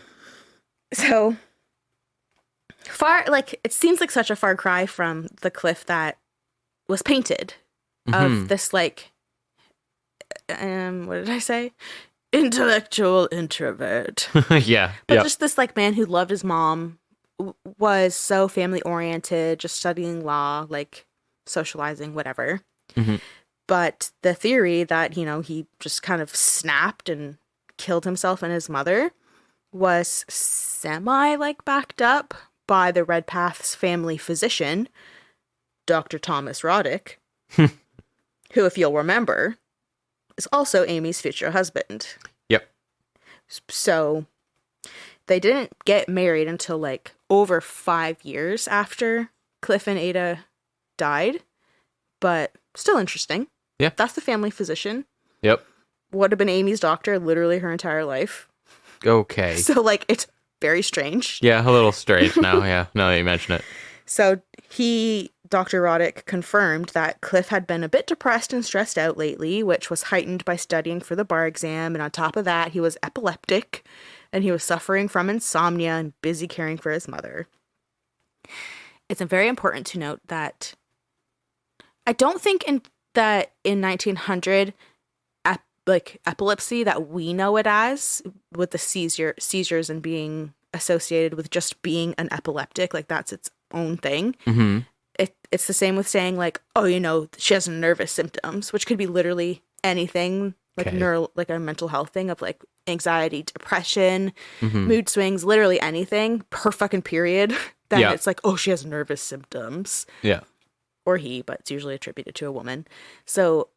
So, it seems like such a far cry from the Cliff that was painted, of this, what did I say? Intellectual introvert. Yeah. But yep. just this man who loved his mom, was so family oriented, just studying law, socializing, whatever. Mm-hmm. But the theory that, he just kind of snapped and killed himself and his mother was backed up by the Redpath's family physician, Dr. Thomas Roddick, who, if you'll remember, is also Amy's future husband. Yep. So they didn't get married until over 5 years after Cliff and Ada died, but still interesting. Yeah. That's the family physician. Yep. Would have been Amy's doctor literally her entire life. Okay. So it's very strange. Yeah, a little strange now. Yeah, now that you mention it. So Dr. Roddick, confirmed that Cliff had been a bit depressed and stressed out lately, which was heightened by studying for the bar exam. And on top of that, he was epileptic and he was suffering from insomnia and busy caring for his mother. It's very important to note that I don't think in 1900, epilepsy that we know it as, with the seizures and being associated with just being an epileptic, that's its own thing. Mm-hmm. It's the same with saying she has nervous symptoms, which could be literally anything, a mental health thing of anxiety, depression, mood swings, literally anything per fucking period. Then it's she has nervous symptoms. Yeah. Or he, but it's usually attributed to a woman. So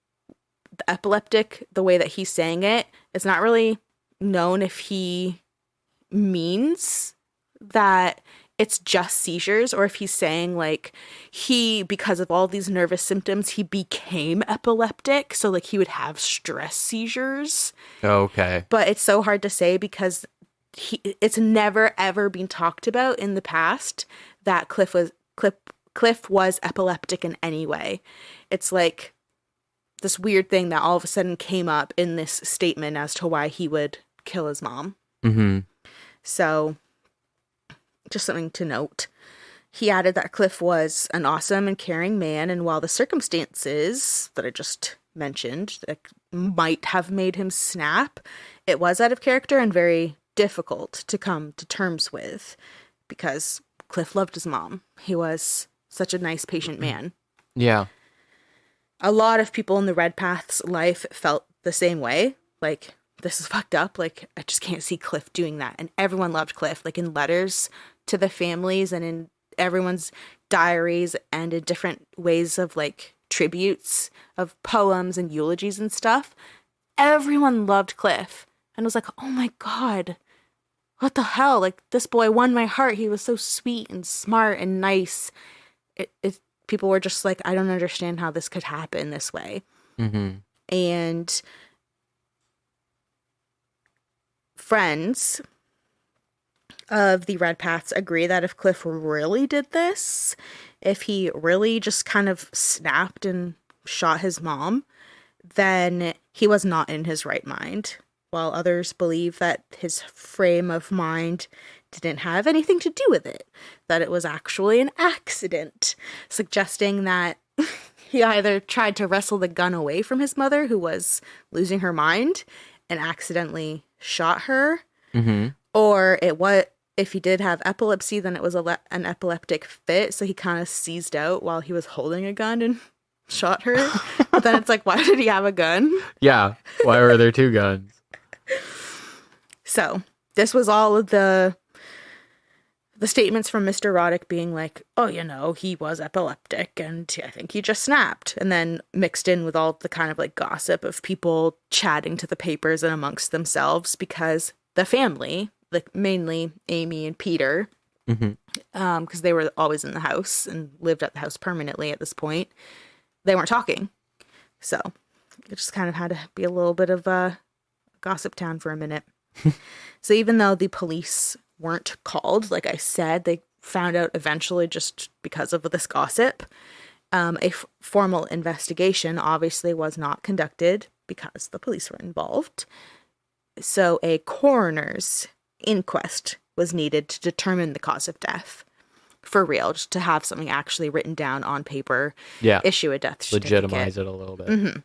the epileptic, the way that he's saying it, it's not really known if he means that it's just seizures, or if he's saying because of all these nervous symptoms, he became epileptic. So he would have stress seizures. Okay. But it's so hard to say because it's never ever been talked about in the past that Cliff was epileptic in any way. It's this weird thing that all of a sudden came up in this statement as to why he would kill his mom. Mm-hmm. So, just something to note. He added that Cliff was an awesome and caring man, and while the circumstances that I just mentioned might have made him snap, it was out of character and very difficult to come to terms with because Cliff loved his mom. He was such a nice, patient man. Yeah. A lot of people in the Redpath's life felt the same way. This is fucked up. I just can't see Cliff doing that. And everyone loved Cliff. In letters to the families and everyone's diaries and in different ways of like tributes of poems and eulogies and stuff. Everyone loved Cliff and was like, oh my God, what the hell? Like, this boy won my heart. He was so sweet and smart and nice. People were just like, I don't understand how this could happen this way. Mm-hmm. And friends of the Redpaths agree that if Cliff really did this, if he really just kind of snapped and shot his mom, then he was not in his right mind. While others believe that his frame of mind didn't have anything to do with it, that it was actually an accident, suggesting that he either tried to wrestle the gun away from his mother, who was losing her mind, and accidentally shot her, or if he did have epilepsy, then it was an epileptic fit, so he kind of seized out while he was holding a gun and shot her. But then it's like, why did he have a gun? Yeah. Why were there two guns? So this was all of the statements from Mr. Roddick being like, oh, he was epileptic and I think he just snapped. And then mixed in with all the kind of like gossip of people chatting to the papers and amongst themselves, because the family, like mainly Amy and Peter, because they were always in the house and lived at the house permanently at this point, they weren't talking. So it just kind of had to be a little bit of a gossip town for a minute. So even though the police weren't called, like I said, they found out eventually just because of this gossip. A formal investigation obviously was not conducted because the police were involved. So a coroner's inquest was needed to determine the cause of death. For real, just to have something actually written down on paper. Yeah. Issue a death certificate. Legitimize it a little bit.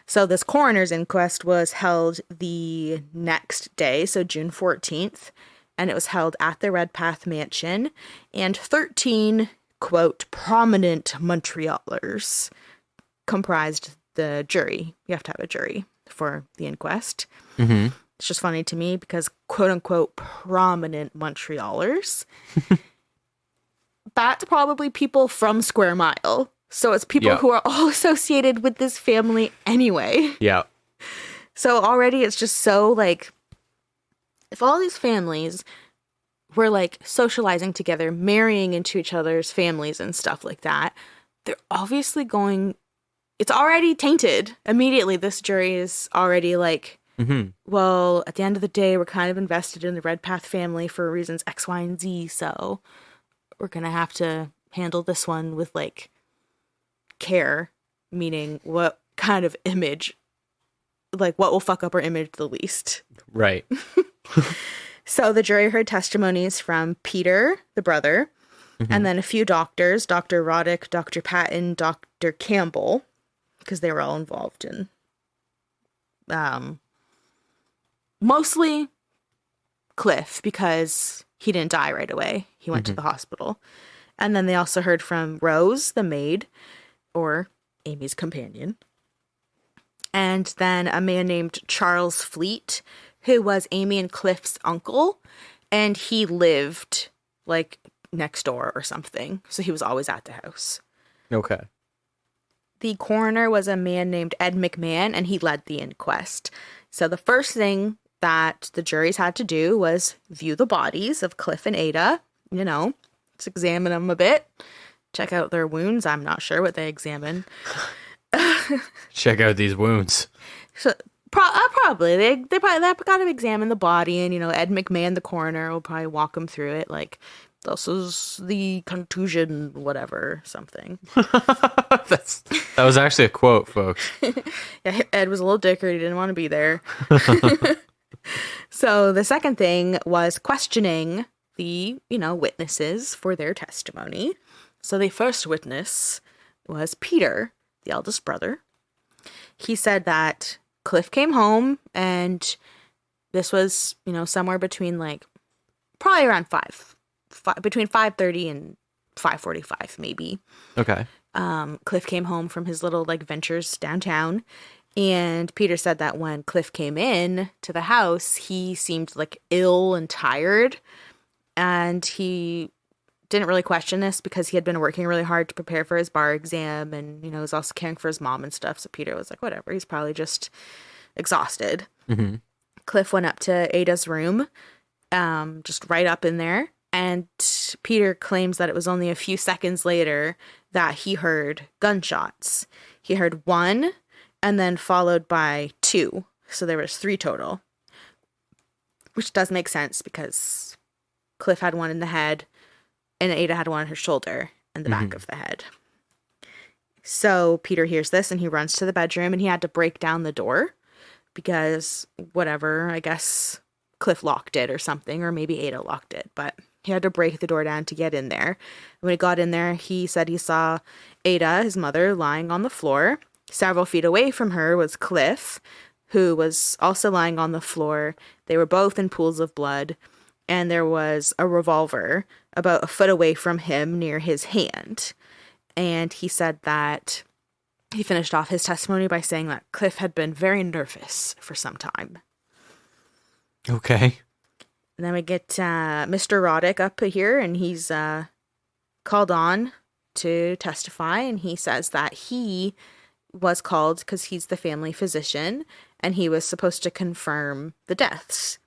So this coroner's inquest was held the next day, so June 14th, and it was held at the Redpath Mansion, and 13, quote, prominent Montrealers comprised the jury. You have to have a jury for the inquest. It's just funny to me because, quote unquote, prominent Montrealers, that's probably people from Square Mile. So it's people who are all associated with this family anyway. Yeah. So already it's just so like, if all these families were like socializing together, marrying into each other's families and stuff like that, they're obviously it's already tainted. Immediately, this jury is already like, well, at the end of the day, we're kind of invested in the Redpath family for reasons X, Y, and Z. So we're going to have to handle this one with like care, meaning what kind of image, like what will fuck up our image the least. Right. So the jury heard testimonies from Peter, the brother, and then a few doctors, Dr. Roddick, Dr. Patton, Dr. Campbell, because they were all involved in mostly Cliff, because he didn't die right away. He went to the hospital. And then they also heard from Rose, the maid, or Amy's companion. And then a man named Charles Fleet, who was Amy and Cliff's uncle. And he lived, like, next door or something. So he was always at the house. Okay. The coroner was a man named Ed McMahon, and he led the inquest. So the first thing that the juries had to do was view the bodies of Cliff and Ada. Let's examine them a bit. Check out their wounds. I'm not sure what they examined. Check out these wounds. So probably they got to examine the body, and Ed McMahon, the coroner, will probably walk them through it. Like, this is the contusion, whatever, something. That was actually a quote, folks. Yeah, Ed was a little dicker. He didn't want to be there. So the second thing was questioning the witnesses for their testimony. So the first witness was Peter, the eldest brother. He said that Cliff came home, and this was, somewhere between probably around between 5:30 and 5:45 maybe. Okay. Cliff came home from his little ventures downtown, and Peter said that when Cliff came in to the house, he seemed ill and tired, and he didn't really question this because he had been working really hard to prepare for his bar exam, and, you know, was also caring for his mom and stuff. So Peter was like, whatever, he's probably just exhausted. Mm-hmm. Cliff went up to Ada's room, just right up in there. And Peter claims that it was only a few seconds later that he heard gunshots. He heard one and then followed by two. So there was three total, which does make sense because Cliff had one in the head and Ada had one on her shoulder and the back of the head. So Peter hears this and he runs to the bedroom, and he had to break down the door because whatever, I guess Cliff locked it or something, or maybe Ada locked it, but he had to break the door down to get in there. And when he got in there, he said he saw Ada, his mother, lying on the floor. Several feet away from her was Cliff, who was also lying on the floor. They were both in pools of blood, and there was a revolver about a foot away from him near his hand. And he said that he finished off his testimony by saying that Cliff had been very nervous for some time. Okay. And then we get Mr. Roddick up here, and he's called on to testify, and he says that he was called because he's the family physician, and he was supposed to confirm the deaths.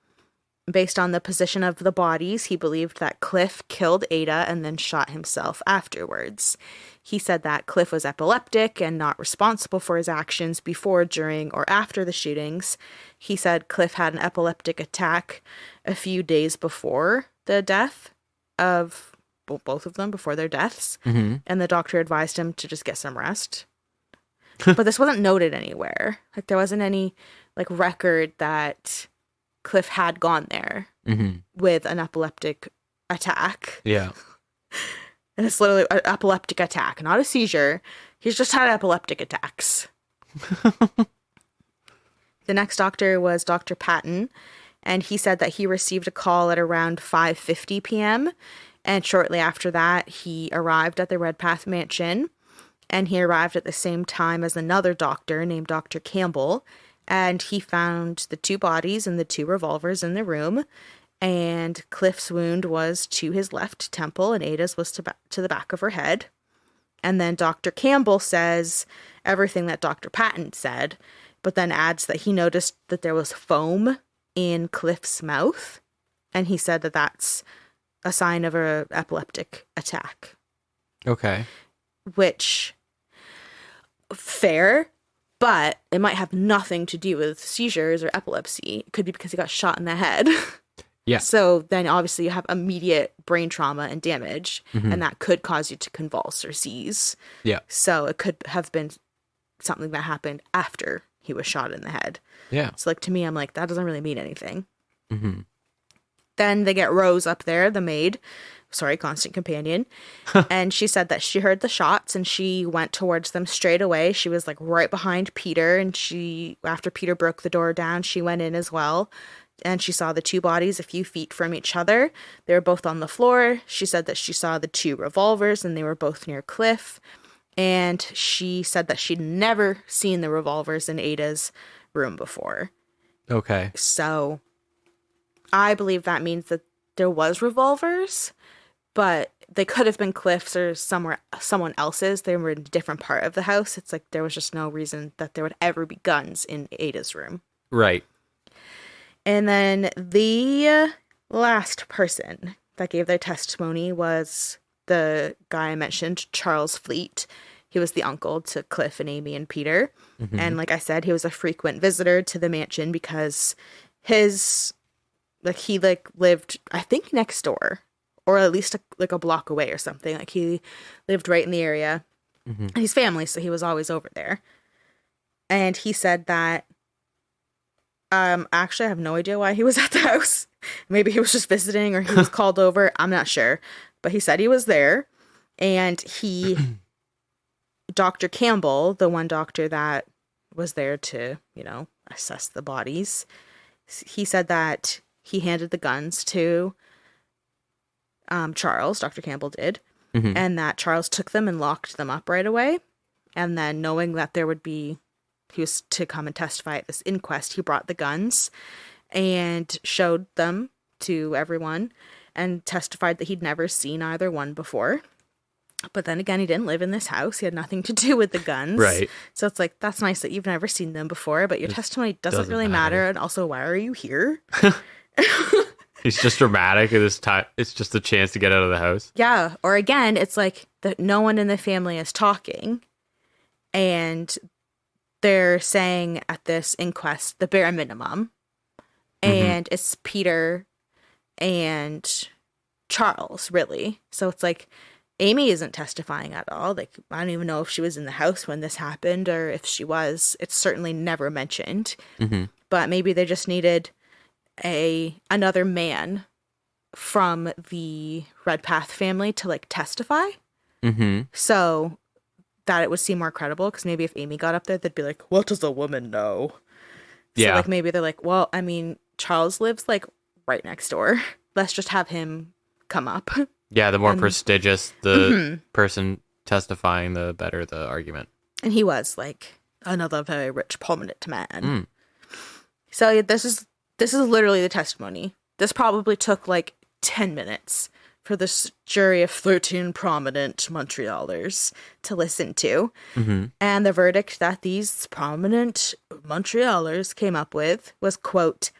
Based on the position of the bodies, he believed that Cliff killed Ada and then shot himself afterwards. He said that Cliff was epileptic and not responsible for his actions before, during, or after the shootings. He said Cliff had an epileptic attack a few days before the death of both of them, before their deaths. Mm-hmm. And the doctor advised him to just get some rest. But this wasn't noted anywhere. Like, there wasn't any, like, record that Cliff had gone there with an epileptic attack. Yeah. And it's literally an epileptic attack, not a seizure. He's just had epileptic attacks. The next doctor was Dr. Patton, and he said that he received a call at around 5:50 p.m., and shortly after that, he arrived at the Redpath Mansion, and he arrived at the same time as another doctor named Dr. Campbell, and he found the two bodies and the two revolvers in the room, and Cliff's wound was to his left temple, and Ada's was to the back of her head. And then Dr. Campbell says everything that Dr. Patton said, but then adds that he noticed that there was foam in Cliff's mouth, and he said that that's a sign of an epileptic attack. Okay. Which, fair, but it might have nothing to do with seizures or epilepsy. It could be because he got shot in the head. Yeah. So then obviously you have immediate brain trauma and damage, and that could cause you to convulse or seize. Yeah. So it could have been something that happened after he was shot in the head. Yeah. So, like, to me, I'm like, that doesn't really mean anything. Then they get Rose up there, the maid, constant companion. And she said that she heard the shots and she went towards them straight away. She was like right behind Peter, and after Peter broke the door down, she went in as well. And she saw the two bodies a few feet from each other. They were both on the floor. She said that she saw the two revolvers, and they were both near Cliff. And she said that she'd never seen the revolvers in Ada's room before. Okay. So I believe that means that there was revolvers, but they could have been Cliff's or someone else's. They were in a different part of the house. It's like there was just no reason that there would ever be guns in Ada's room. Right. And then the last person that gave their testimony was the guy I mentioned, Charles Fleet. He was the uncle to Cliff and Amy and Peter. And like I said, he was a frequent visitor to the mansion because he lived, I think, next door, or at least a block away or something. Like, he lived right in the area. And he's family, so he was always over there. And he said that, actually, I have no idea why he was at the house. Maybe he was just visiting or he was called over. I'm not sure. But he said he was there. And Dr. Campbell, the one doctor that was there to, assess the bodies, he said that he handed the guns to Charles, Dr. Campbell did, and that Charles took them and locked them up right away. And then, knowing that he was to come and testify at this inquest, he brought the guns and showed them to everyone. and testified that he'd never seen either one before. But then again, he didn't live in this house. He had nothing to do with the guns. Right. So it's like, that's nice that you've never seen them before, but your testimony doesn't really matter. And also, why are you here? He's just dramatic at this time. It's just a chance to get out of the house. Yeah. Or again, it's like that no one in the family is talking. And they're saying at this inquest the bare minimum. And it's Peter and Charles, really. So it's like, Amy isn't testifying at all. Like, I don't even know if she was in the house when this happened, or if she was. It's certainly never mentioned. But maybe they just needed another man from the Redpath family to, like, testify. So that it would seem more credible, because maybe if Amy got up there, they'd be like, what does a woman know? So, like, maybe they're like, well, I mean, Charles lives, like, right next door. Let's just have him come up. Yeah, the more prestigious the person testifying, the better the argument. And he was, like, another very rich, prominent man. So this is literally the testimony. This probably took, like, 10 minutes for this jury of 13 prominent Montrealers to listen to. And the verdict that these prominent Montrealers came up with was, quote,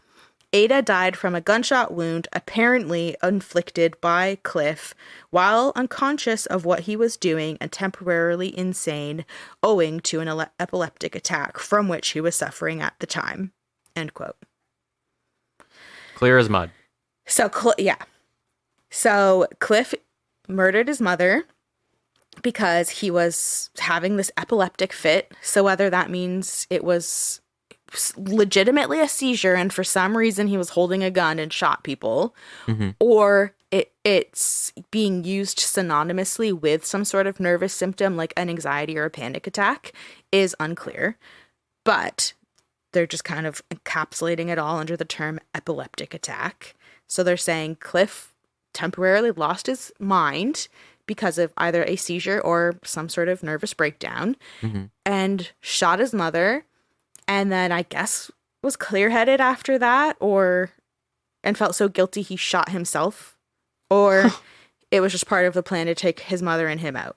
Ada died from a gunshot wound apparently inflicted by Cliff while unconscious of what he was doing and temporarily insane owing to an epileptic attack from which he was suffering at the time. End quote. Clear as mud. So, So Cliff murdered his mother because he was having this epileptic fit. So whether that means it was legitimately a seizure and for some reason he was holding a gun and shot people, or it's being used synonymously with some sort of nervous symptom like an anxiety or a panic attack is unclear. But they're just kind of encapsulating it all under the term epileptic attack. So they're saying Cliff temporarily lost his mind because of either a seizure or some sort of nervous breakdown and shot his mother. And then I guess was clear-headed after that, and felt so guilty he shot himself, or it was just part of the plan to take his mother and him out.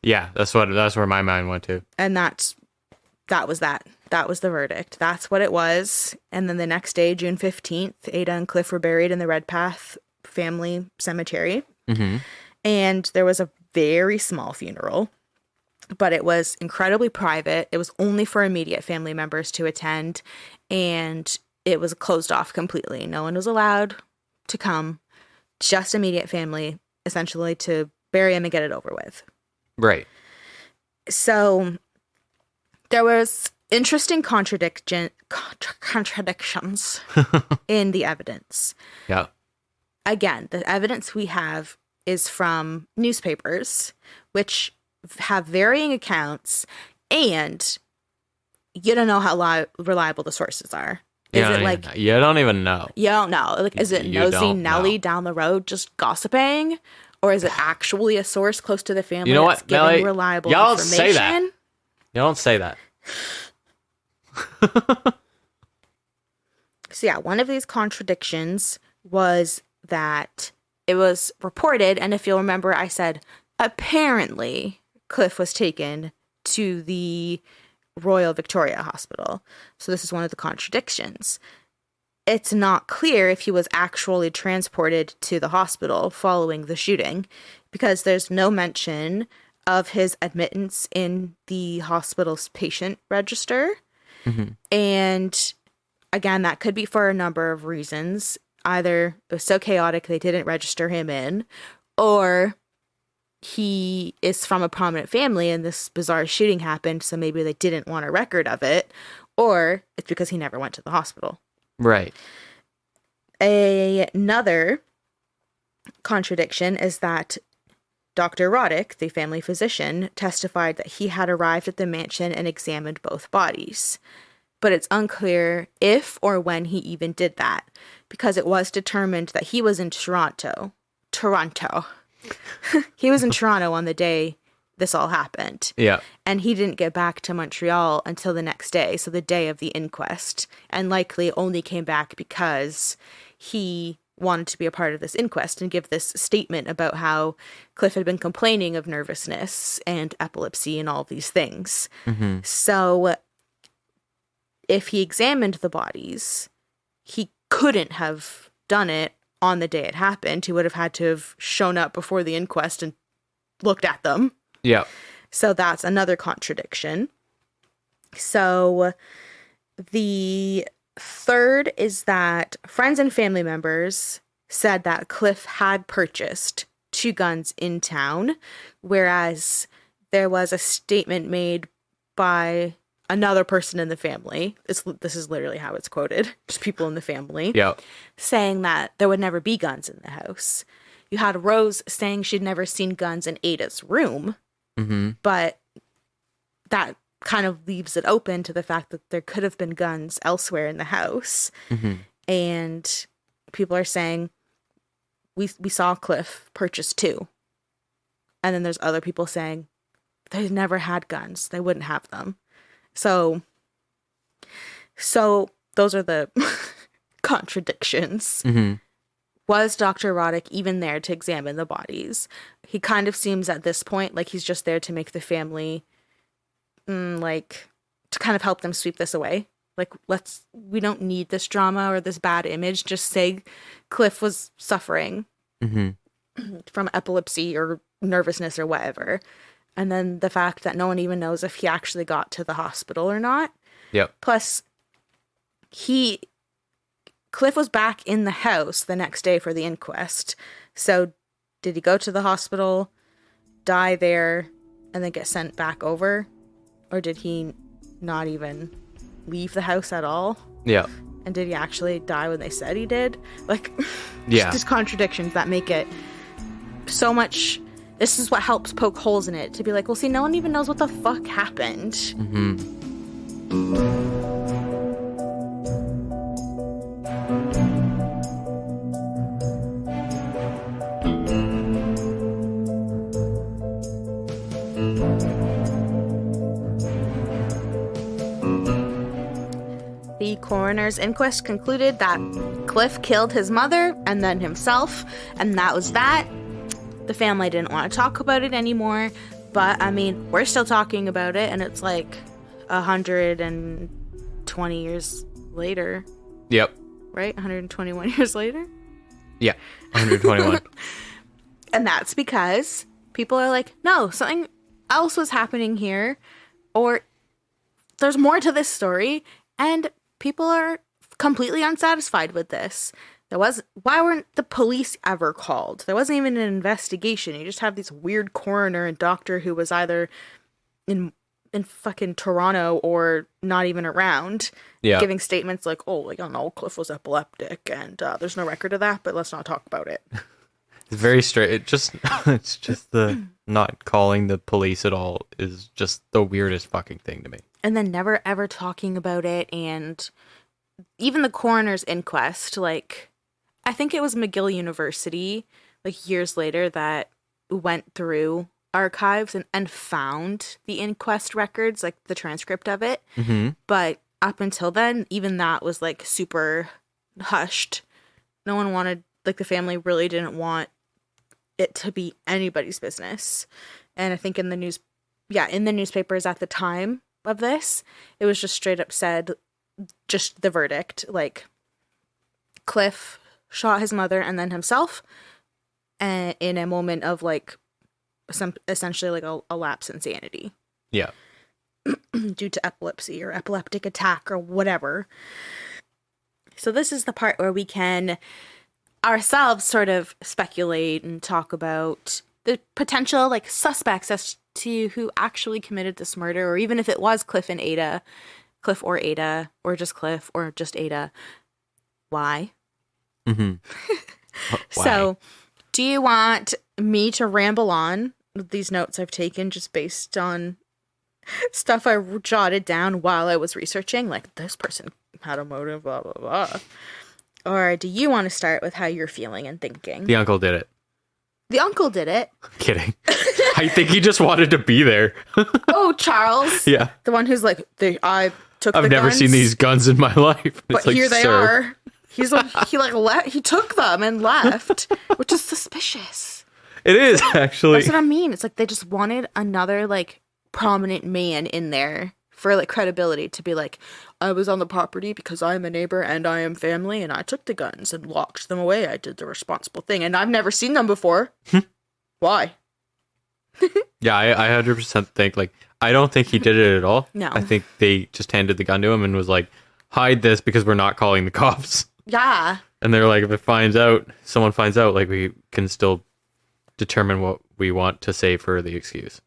Yeah, that's where my mind went to. And that was that. That was the verdict. That's what it was. And then the next day, June 15th, Ada and Cliff were buried in the Redpath family cemetery. And there was a very small funeral, but it was incredibly private. It was only for immediate family members to attend, and it was closed off completely. No one was allowed to come, just immediate family, essentially, to bury him and get it over with. Right. So there was interesting contradictions in the evidence. Yeah. Again, the evidence we have is from newspapers, which have varying accounts, and you don't know how reliable the sources are. You don't even know. You don't know. Like, is it nosy Nelly down the road just gossiping, or is it actually a source close to the family that's giving Melly, reliable y'all information? Say that. You don't say that. So yeah, one of these contradictions was that it was reported, and if you'll remember, I said apparently Cliff was taken to the Royal Victoria Hospital. So this is one of the contradictions. It's not clear if he was actually transported to the hospital following the shooting, because there's no mention of his admittance in the hospital's patient register. And again, that could be for a number of reasons. Either it was so chaotic they didn't register him in, or he is from a prominent family and this bizarre shooting happened, so maybe they didn't want a record of it, or it's because he never went to the hospital. Right. Another contradiction is that Dr. Roddick, the family physician, testified that he had arrived at the mansion and examined both bodies. But it's unclear if or when he even did that, because it was determined that he was in Toronto. He was in Toronto on the day this all happened. Yeah. And he didn't get back to Montreal until the next day, so the day of the inquest, and likely only came back because he wanted to be a part of this inquest and give this statement about how Cliff had been complaining of nervousness and epilepsy and all of these things. Mm-hmm. So if he examined the bodies, he couldn't have done it on the day it happened. He would have had to have shown up before the inquest and looked at them. Yeah. So that's another contradiction. So the third is that friends and family members said that Cliff had purchased 2 guns in town, whereas there was a statement made by another person in the family. This is literally how it's quoted. Just people in the family. Yeah. Saying that there would never be guns in the house. You had Rose saying she'd never seen guns in Ada's room, Mm-hmm. but that kind of leaves it open to the fact that there could have been guns elsewhere in the house. Mm-hmm. And people are saying, we saw Cliff purchase 2. And then there's other people saying, they never had guns. They wouldn't have them. So those are the contradictions. Mm-hmm. Was Dr. Roddick even there to examine the bodies? He kind of seems at this point like he's just there to make the family, like, to kind of help them sweep this away. Like, we don't need this drama or this bad image. Just say Cliff was suffering Mm-hmm. from epilepsy or nervousness or whatever. And then the fact that no one even knows if he actually got to the hospital or not. Yep. Plus, Cliff was back in the house the next day for the inquest. So did he go to the hospital, die there, and then get sent back over? Or did he not even leave the house at all? Yeah. And did he actually die when they said he did? Like, Yeah. just contradictions that make it so much. This is what helps poke holes in it, to be like, well, see, no one even knows what the fuck happened. Mm-hmm. The coroner's inquest concluded that Cliff killed his mother and then himself, and that was that. The family didn't want to talk about it anymore, but, I mean, we're still talking about it, and it's like 120 years later, Yep. right? 121 years later? Yeah. 121. And that's because people are like, no, something else was happening here, or there's more to this story, and people are completely unsatisfied with this. Why weren't the police ever called? There wasn't even an investigation. You just have this weird coroner and doctor who was either in fucking Toronto or not even around, Yeah. giving statements like, oh, like, I don't know, Cliff was epileptic, and there's no record of that, but let's not talk about it. It's very straight. It's just the not calling the police at all is just the weirdest fucking thing to me. And then never ever talking about it. And even the coroner's inquest, like, I think it was McGill University, like, years later, that went through archives and found the inquest records, like the transcript of it. Mm-hmm. But up until then, even that was like super hushed. No one wanted, like, the family really didn't want it to be anybody's business. And I think in the newspapers at the time of this, it was just straight up said, just the verdict, like, Cliff shot his mother and then himself, and in a moment of, like, essentially like a lapse in sanity. Yeah. Due to epilepsy or epileptic attack or whatever. So this is the part where we can ourselves sort of speculate and talk about the potential, like, suspects as to who actually committed this murder, or even if it was Cliff or Ada, or just Cliff, or just Ada. Why? Mm-hmm. So, do you want me to ramble on with these notes I've taken just based on stuff I jotted down while I was researching? Like, this person had a motive, blah, blah, blah. Or do you want to start with how you're feeling and thinking? The uncle did it. The uncle did it? Kidding. I think he just wanted to be there. Oh, Charles. Yeah. The one who's like, I've never seen these guns in my life. But it's like, here they sir. are. He took them and left, which is suspicious. It is, actually. That's what I mean. It's like they just wanted another, like, prominent man in there for, like, credibility to be like, I was on the property because I am a neighbor and I am family and I took the guns and locked them away. I did the responsible thing and I've never seen them before. Why? Yeah, I 100% think, like, I don't think he did it at all. No. I think they just handed the gun to him and was like, hide this because we're not calling the cops. Yeah. And they're like, if someone finds out, like, we can still determine what we want to say for the excuse.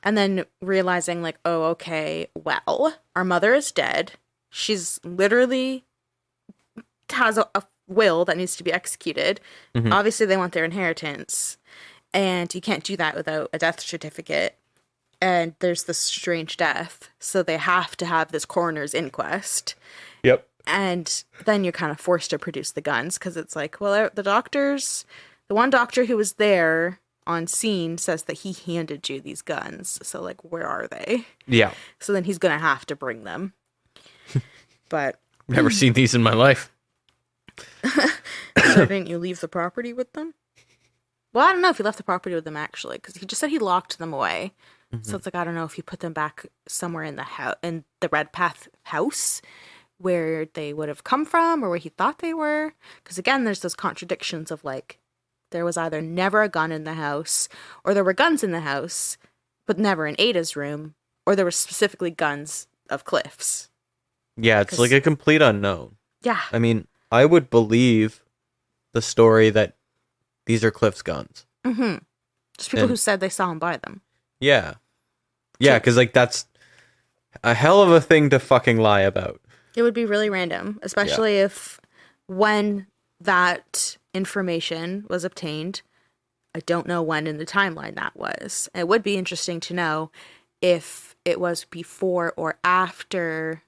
And then realizing, like, oh, okay, well, our mother is dead. She's literally has a will that needs to be executed. Mm-hmm. Obviously, they want their inheritance. And you can't do that without a death certificate. And there's this strange death. So they have to have this coroner's inquest. Yep. And then you're kind of forced to produce the guns because it's like, well, the one doctor who was there on scene says that he handed you these guns. So, like, where are they? Yeah. So then he's going to have to bring them. But Never seen these in my life. so didn't you leave the property with them? Well, I don't know if he left the property with them, actually, because he just said he locked them away. Mm-hmm. So it's like, I don't know if you put them back somewhere in the Redpath house where they would have come from or where he thought they were. Because, again, there's those contradictions of, like, there was either never a gun in the house or there were guns in the house, but never in Ada's room, or there were specifically guns of Cliff's. Yeah, it's like a complete unknown. Yeah. I mean, I would believe the story that these are Cliff's guns. Mm-hmm. Just people who said they saw him buy them. Yeah. Yeah, because, like, that's a hell of a thing to fucking lie about. It would be really random, especially if when that information was obtained, I don't know when in the timeline that was. It would be interesting to know if it was before or after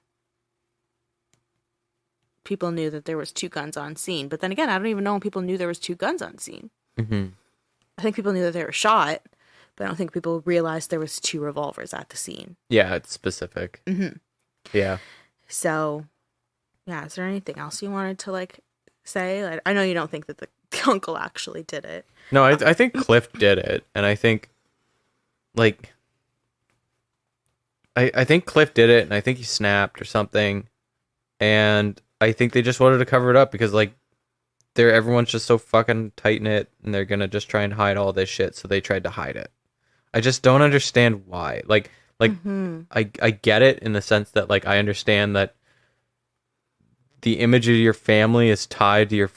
people knew that there was two guns on scene. But then again, I don't even know when people knew there was two guns on scene. Mm-hmm. I think people knew that they were shot, but I don't think people realized there was two revolvers at the scene. Yeah, it's specific. Mm-hmm. Yeah. So, yeah, is there anything else you wanted to, like, say? Like, I know you don't think that the uncle actually did it. No, I think Cliff did it, and I think, like, I think Cliff did it, and I think he snapped or something, and I think they just wanted to cover it up because, like, everyone's just so fucking tight-knit, and they're gonna just try and hide all this shit, so they tried to hide it. I just don't understand why. Like, mm-hmm. I get it in the sense that, like, I understand that the image of your family is tied to your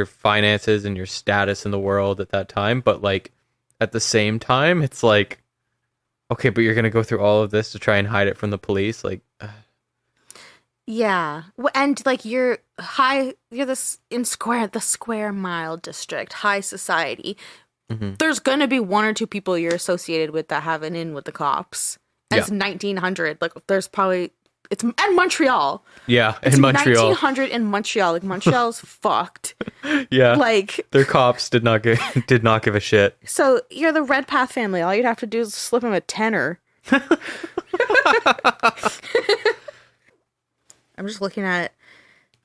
finances and your status in the world at that time, but, like, at the same time, it's like, okay, but you're gonna go through all of this to try and hide it from the police, like. Yeah, and, like, you're this in the Square Mile district, high society. Mm-hmm. There's gonna be one or two people you're associated with that have an in with the cops. And it's 1900. Like, there's probably and Montreal. Yeah, it's in Montreal. 1900 in Montreal. Like, Montreal's fucked. Yeah, like, their cops did not give a shit. So you're the Redpath family. All you'd have to do is slip him a tenner. I'm just looking at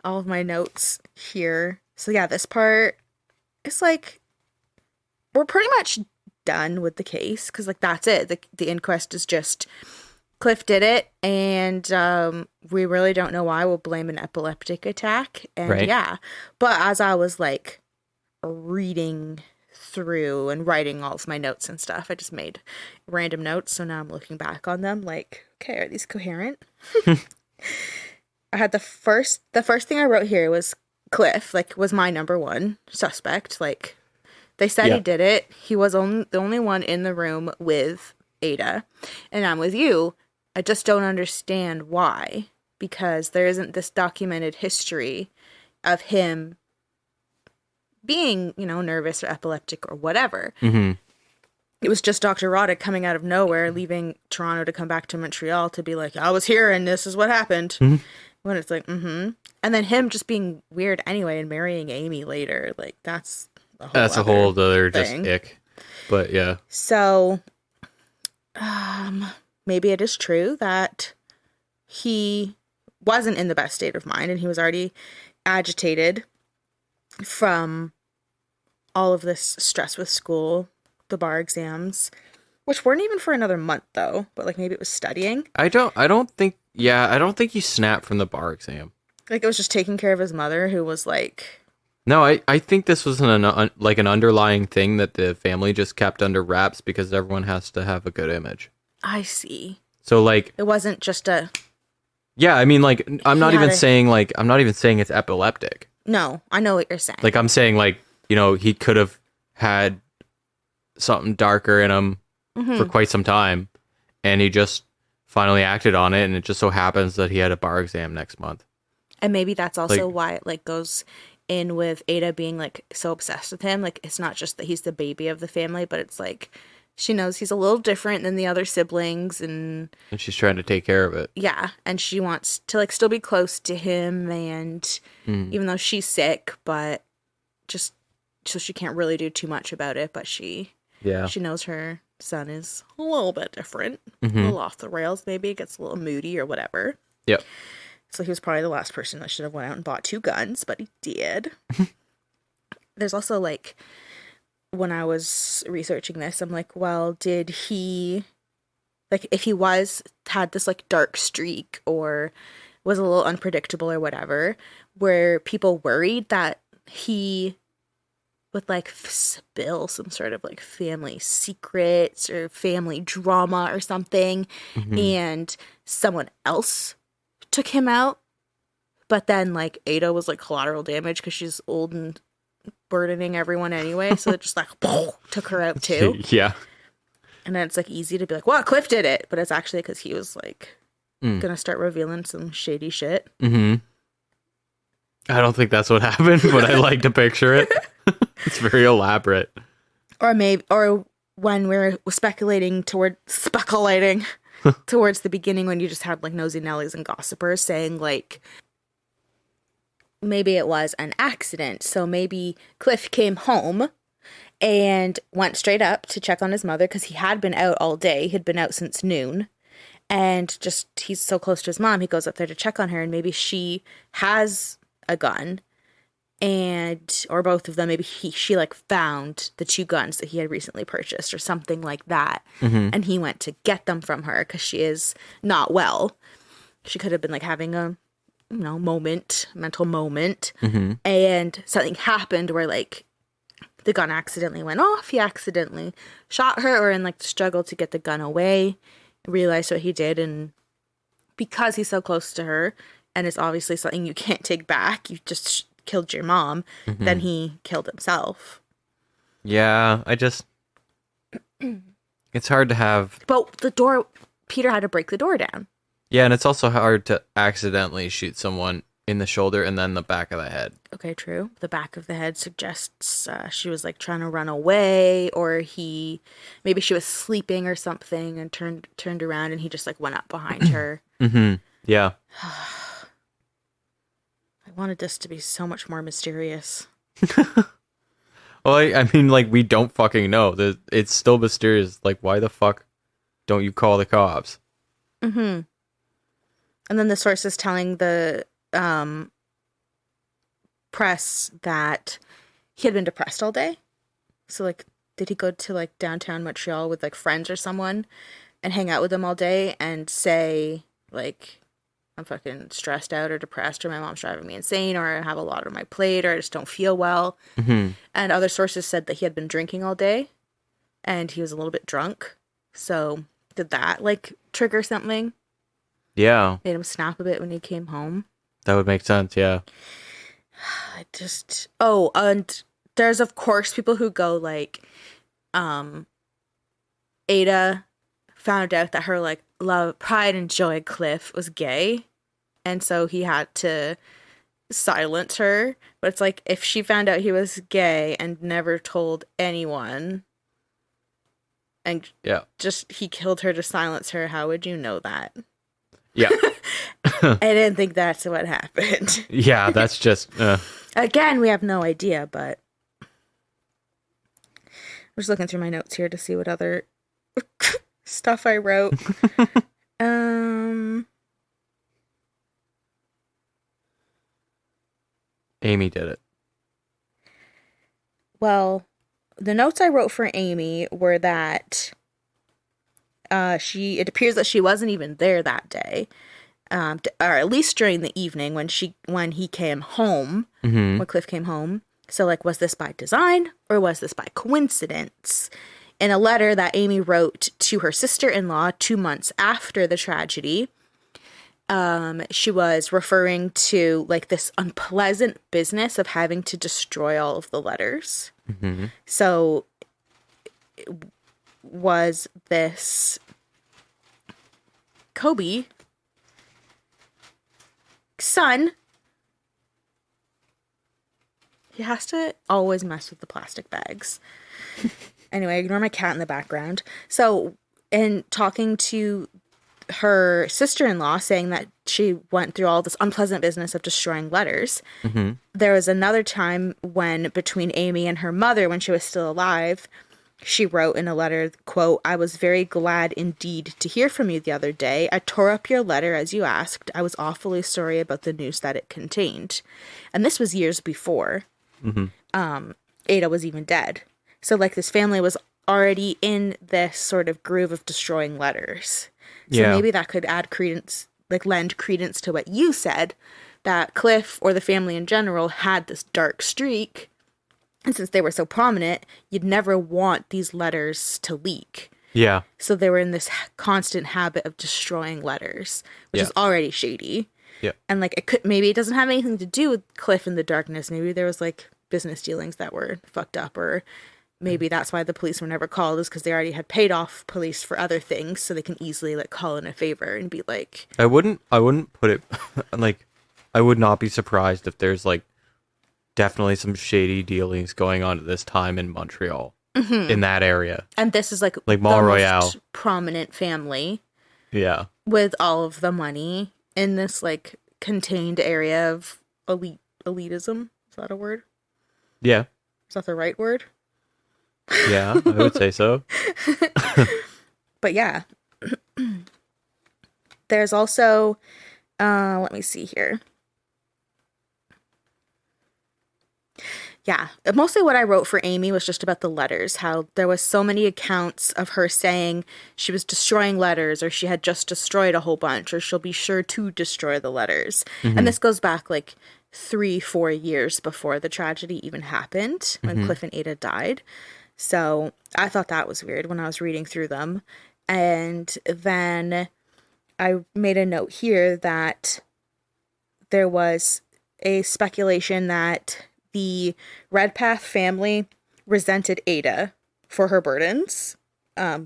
all of my notes here. So yeah, this part, it's like, we're pretty much done with the case. Because, like, that's it. The inquest is just, Cliff did it. And we really don't know why. We'll blame an epileptic attack. And yeah. But as I was, like, reading through and writing all of my notes and stuff, I just made random notes. So now I'm looking back on them like, okay, are these coherent? I had the first thing I wrote here was Cliff, like, was my number one suspect. Like, they said he did it. He was the only one in the room with Ada. And I'm with you. I just don't understand why. Because there isn't this documented history of him being, you know, nervous or epileptic or whatever. Mm-hmm. It was just Dr. Roddick coming out of nowhere, leaving Toronto to come back to Montreal to be like, I was here and this is what happened. Mm-hmm. When it's like, mm-hmm. And then him just being weird anyway and marrying Amy later. Like, that's a whole other thing. Just ick. But yeah. So, maybe it is true that he wasn't in the best state of mind and he was already agitated from all of this stress with school, the bar exams, which weren't even for another month though, but like maybe it was studying. I don't think he snapped from the bar exam. Like it was just taking care of his mother who was like... No, I think this was an underlying thing that the family just kept under wraps because everyone has to have a good image. I see. So like... It wasn't just a... Yeah, I mean like, I'm not even saying it's epileptic. No, I know what you're saying. Like I'm saying like, you know, he could have had something darker in him for quite some time, and he just finally acted on it, and it just so happens that he had a bar exam next month. And maybe that's also why it like goes in with Ada being like so obsessed with him. Like it's not just that he's the baby of the family, but it's like she knows he's a little different than the other siblings, and she's trying to take care of it. Yeah, and she wants to like still be close to him, and even though she's sick, but just so she can't really do too much about it, but she knows her son is a little bit different, a little off the rails, maybe gets a little moody or whatever. Yep. So he was probably the last person that should have went out and bought 2 guns, but he did. There's also like, when I was researching this, I'm like, well, did he, like, if he had this like dark streak or was a little unpredictable or whatever, where people worried that he would like spill some sort of like family secrets or family drama or something, and someone else took him out, but then like Ada was like collateral damage because she's old and burdening everyone anyway, so it just like took her out too. Yeah. And then it's like easy to be like, well, Cliff did it, but it's actually because he was like gonna start revealing some shady shit. I don't think that's what happened, but I like to picture it. It's very elaborate. Or when we're speculating towards the beginning, when you just had like nosy Nellies and gossipers saying like maybe it was an accident. So maybe Cliff came home and went straight up to check on his mother because he had been out all day. He'd been out since noon. And just, he's so close to his mom, he goes up there to check on her, and maybe she has a gun, or both of them, maybe she like found the 2 guns that he had recently purchased or something like that. And he went to get them from her because she is not well. She could have been like having a, mental moment. And something happened where like the gun accidentally went off. He accidentally shot her, or in like the struggle to get the gun away, realized what he did, and because he's so close to her and it's obviously something you can't take back, you just killed your mom, then he killed himself. Yeah, it's hard to have, but Peter had to break the door down. Yeah, and it's also hard to accidentally shoot someone in the shoulder and then the back of the head. Okay, true. The back of the head suggests she was like trying to run away, or maybe she was sleeping or something and turned around and he just like went up behind her. Yeah. I wanted this to be so much more mysterious. Well, I mean, like, we don't fucking know. It's still mysterious. Like, why the fuck don't you call the cops? And then the source is telling the press that he had been depressed all day. So like, did he go to like downtown Montreal with like friends or someone and hang out with them all day and say like, I'm fucking stressed out or depressed, or my mom's driving me insane, or I have a lot on my plate, or I just don't feel well. And other sources said that he had been drinking all day and he was a little bit drunk. So did that like trigger something? Yeah. Made him snap a bit when he came home. That would make sense, yeah. And there's of course people who go like, Ada found out that her like love, pride and joy Cliff was gay, and so he had to silence her. But it's like, if she found out he was gay and never told anyone, and just he killed her to silence her, how would you know that? Yeah. I didn't think that's what happened. Yeah, that's just again, we have no idea, but I'm just looking through my notes here to see what other stuff I wrote. Amy did it. Well, the notes I wrote for Amy were that it appears that she wasn't even there that day, or at least during the evening when he came home, Mm-hmm. when Cliff came home. So, like, was this by design or was this by coincidence? In a letter that Amy wrote to her sister-in-law 2 months after the tragedy, she was referring to, like, this unpleasant business of having to destroy all of the letters. Mm-hmm. So, was this Kobe son? He has to always mess with the plastic bags. Anyway, ignore my cat in the background. So, in talking to her sister-in-law, saying that she went through all this unpleasant business of destroying letters, Mm-hmm. there was another time when, between Amy and her mother, when she was still alive, she wrote in a letter, quote, "I was very glad indeed to hear from you the other day. I tore up your letter as you asked. I was awfully sorry about the news that it contained." And this was years before Ada was even dead. So, like, this family was already in this sort of groove of destroying letters. So maybe that could add credence, like, lend credence to what you said, that Cliff or the family in general had this dark streak. And since they were so prominent, you'd never want these letters to leak. Yeah. So they were in this constant habit of destroying letters, which is already shady. Yeah. And, like, maybe it doesn't have anything to do with Cliff and the darkness. Maybe there was, like, business dealings that were fucked up, or maybe that's why the police were never called, is because they already had paid off police for other things, so they can easily, like, call in a favor and be like, I wouldn't put it like, I would not be surprised if there's, like, definitely some shady dealings going on at this time in Montreal, in that area. and this is like Like the Montreal. most prominent family Yeah. with all of the money in this, like, contained area of elitism. Is that a word? Yeah. Is that the right word? Yeah, I would say so. But yeah. There's also, let me see here. Yeah, mostly what I wrote for Amy was just about the letters, how there was so many accounts of her saying she was destroying letters, or she had just destroyed a whole bunch, or she'll be sure to destroy the letters. And this goes back like 3-4 years before the tragedy even happened, when Cliff and Ada died. So I thought that was weird when I was reading through them. And then I made a note here that there was a speculation that the Redpath family resented Ada for her burdens,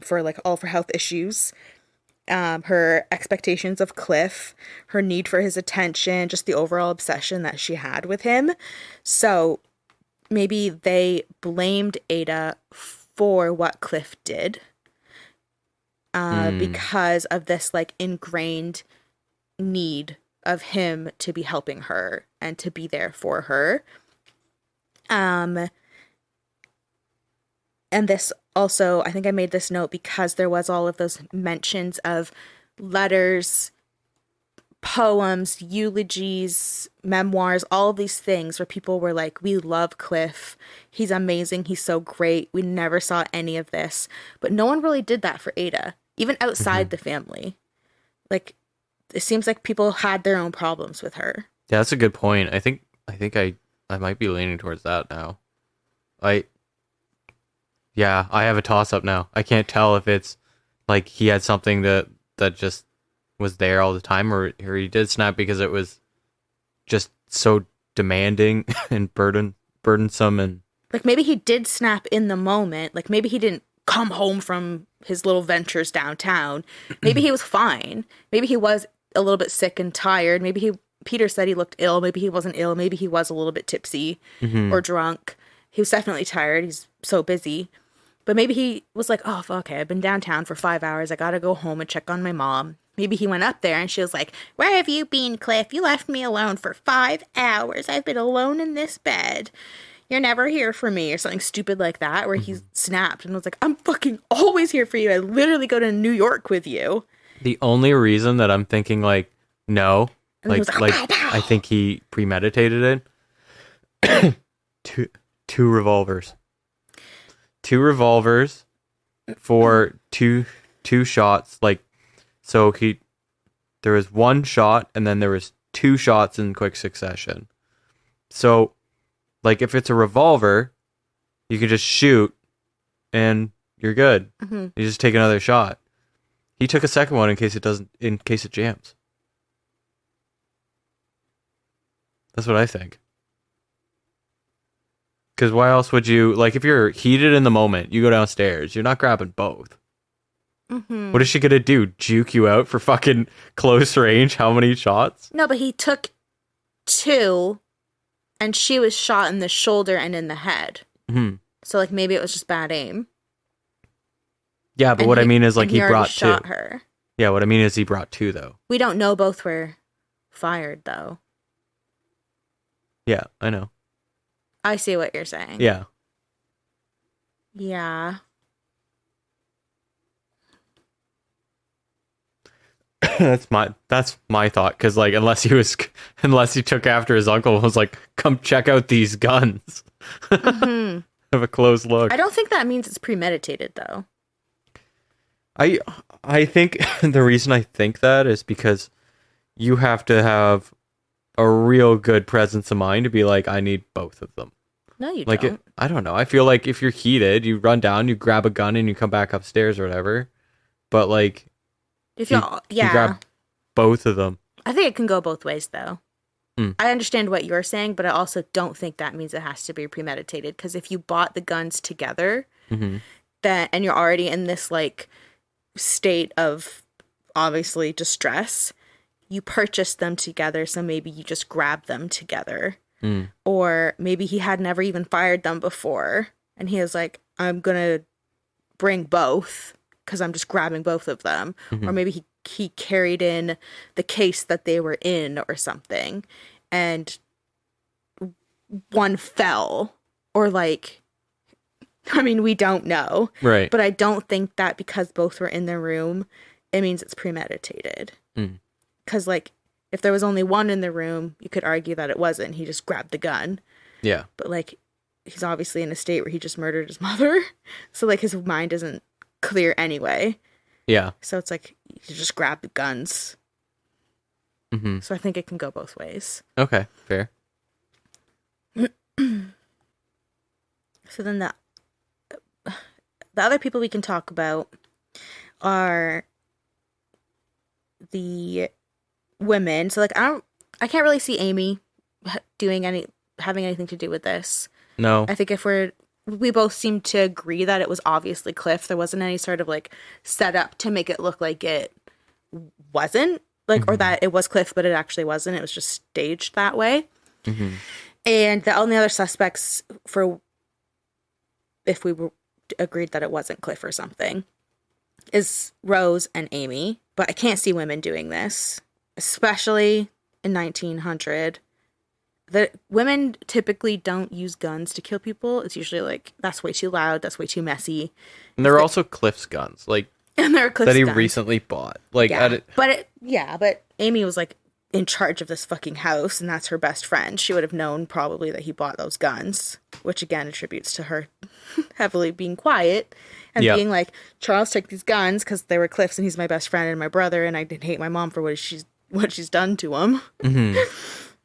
for, like, all of her health issues, her expectations of Cliff, her need for his attention, just the overall obsession that she had with him. So maybe they blamed Ada for what Cliff did, because of this, like, ingrained need of him to be helping her and to be there for her. And this also, I think I made this note because there was all of those mentions of letters, poems, eulogies, memoirs, all of these things where people were like, we love Cliff. He's amazing. He's so great. We never saw any of this. But no one really did that for Ada, even outside the family. Like, it seems like people had their own problems with her. Yeah, that's a good point. I think I might be leaning towards that now. I have a toss-up now. I can't tell if it's like he had something that just was there all the time, or he did snap because it was just so demanding and burdensome, and like, maybe he did snap in the moment. Like, maybe he didn't come home from his little ventures downtown. Maybe he was fine. Maybe he was a little bit sick and tired. Peter said he looked ill. Maybe he wasn't ill. Maybe he was a little bit tipsy or drunk. He was definitely tired. He's so busy. But maybe he was like, oh, okay, I've been downtown for 5 hours. I gotta go home and check on my mom. Maybe he went up there and she was like, where have you been, Cliff? You left me alone for 5 hours. I've been alone in this bed. You're never here for me, or something stupid like that, where he snapped and was like, I'm fucking always here for you. I literally go to New York with you. the only reason that I'm thinking, like, no, And he like was like, pow, pow. I think he premeditated it Two revolvers. Two revolvers for two shots. Like, so there was one shot and then there was two shots in quick succession. So, like, if it's a revolver, you can just shoot and you're good. Mm-hmm. You just take another shot. He took a second one in case it jams. That's what I think. Because why else would you, like, if you're heated in the moment, you go downstairs, you're not grabbing both. Mm-hmm. What is she gonna do? Juke you out for fucking close range? How many shots? No, but he took two, and she was shot in the shoulder and in the head. Mm-hmm. So, like, maybe it was just bad aim. Yeah, but what I mean is, like, he brought two. Shot her. Yeah, what I mean is he brought two, though. We don't know both were fired, though. Yeah, I know. I see what you're saying. Yeah. Yeah. That's my thought, because, like, unless he took after his uncle and was like, come check out these guns. Mm-hmm. Have a close look. I don't think that means it's premeditated, though. I think the reason I think that is because you have to have a real good presence of mind to be like, I need both of them. No, you like don't. I don't know. I feel like if you're heated, you run down, you grab a gun, and you come back upstairs or whatever. But, like, If you yeah, grab both of them. I think it can go both ways, though. Mm. I understand what you're saying, but I also don't think that means it has to be premeditated. Because if you bought the guns together, Mm-hmm. and you're already in this, like, state of obviously distress, you purchased them together, so maybe you just grab them together. Mm. Or maybe he had never even fired them before, and he was like, I'm gonna bring both because I'm just grabbing both of them. Mm-hmm. Or maybe he carried in the case that they were in or something, and one fell, or, like, I mean, we don't know. Right. But I don't think that because both were in the room, it means it's premeditated. Mm. Because, like, if there was only one in the room, you could argue that it wasn't. He just grabbed the gun. Yeah. But, like, he's obviously in a state where he just murdered his mother. So, like, his mind isn't clear anyway. Yeah. So it's like, you just grab the guns. Mm-hmm. So I think it can go both ways. Okay, fair. So then the other people we can talk about are the women. So, like, I can't really see Amy having anything to do with this. No. I think we both seem to agree that it was obviously Cliff. There wasn't any sort of, like, setup to make it look like it wasn't, like, Mm-hmm. or that it was Cliff, but it actually wasn't. It was just staged that way. Mm-hmm. And the only other suspects for, if we were agreed that it wasn't Cliff or something, is Rose and Amy. But I can't see women doing this, especially in 1900. The women typically don't use guns to kill people. It's usually like, that's way too loud, that's way too messy. And there are also Cliff's guns, like, And there are Cliff's that he guns. recently bought. Like, Yeah. But Amy was, like, in charge of this fucking house, and that's her best friend. She would have known probably that he bought those guns, which again attributes to her heavily being quiet and Yep. being like, Charles, take these guns because they were Cliff's and he's my best friend and my brother, and I didn't hate my mom for what she's done to him. Mm-hmm.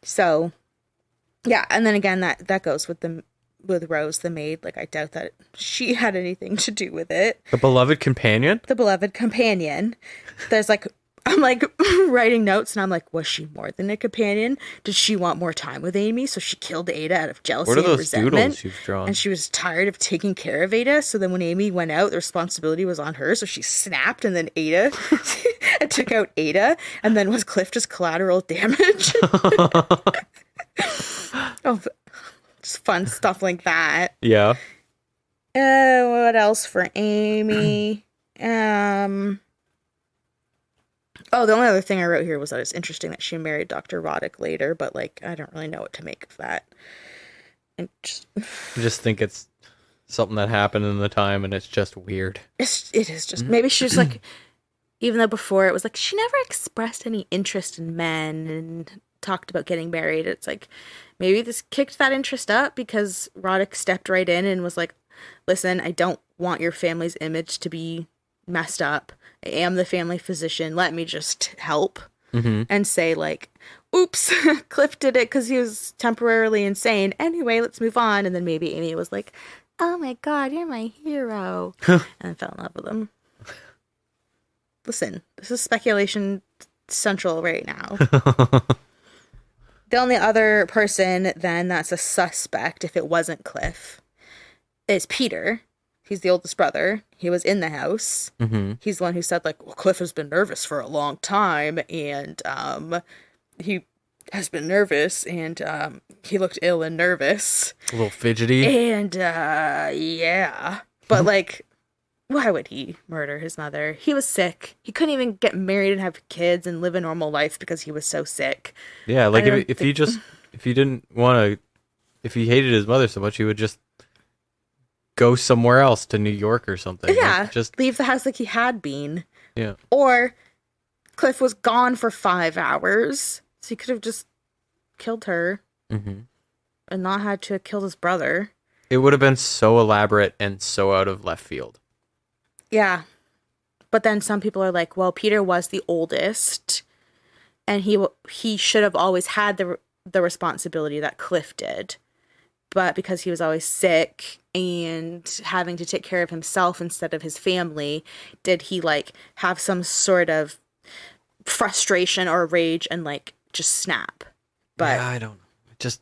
So, yeah, and then again that goes with Rose, the maid. Like, I doubt that she had anything to do with it. The beloved companion? The beloved companion. There's, like, I'm, like, writing notes, and I'm like, was she more than a companion? Did she want more time with Amy, so she killed Ada out of jealousy What are and those resentment? doodles you've drawn? And she was tired of taking care of Ada, so then when Amy went out, the responsibility was on her, so she snapped, and then Ada took out Ada, and then was Cliff just collateral damage? Oh, just fun stuff like that. Yeah. What else for Amy? Oh, the only other thing I wrote here was that it's interesting that she married Dr. Roddick later, but, like, I don't really know what to make of that. And I just think it's something that happened in the time, and it's just weird. it is just, maybe she's like, even though before it was like, she never expressed any interest in men, and talked about getting married. It's like, maybe this kicked that interest up because Roddick stepped right in and was like, listen, I don't want your family's image to be messed up. I am the family physician. Let me just help. And say, like, oops, Cliff did it because he was temporarily insane. Anyway, let's move on. And then maybe Amy was like, oh my God, you're my hero. And fell in love with him. Listen, this is speculation central right now. The only other person then that's a suspect, if it wasn't Cliff, is Peter. He's the oldest brother. He was in the house. He's the one who said, like, well, Cliff has been nervous for a long time, and he has been nervous, and he looked ill and nervous. A little fidgety. And, yeah. But, like, why would he murder his mother? He was sick. He couldn't even get married and have kids and live a normal life because he was so sick. Yeah, like, if he didn't want to, if he hated his mother so much, he would just go somewhere else to New York or something. Yeah, like, just leave the house like he had been. Yeah. Or Cliff was gone for 5 hours, so he could have just killed her and not had to have killed his brother. It would have been so elaborate and so out of left field. Yeah. But then some people are like, well, Peter was the oldest, and he should have always had the responsibility that Cliff did. But because he was always sick and having to take care of himself instead of his family, did he, like, have some sort of frustration or rage and, like, just snap? But yeah, I don't know. Just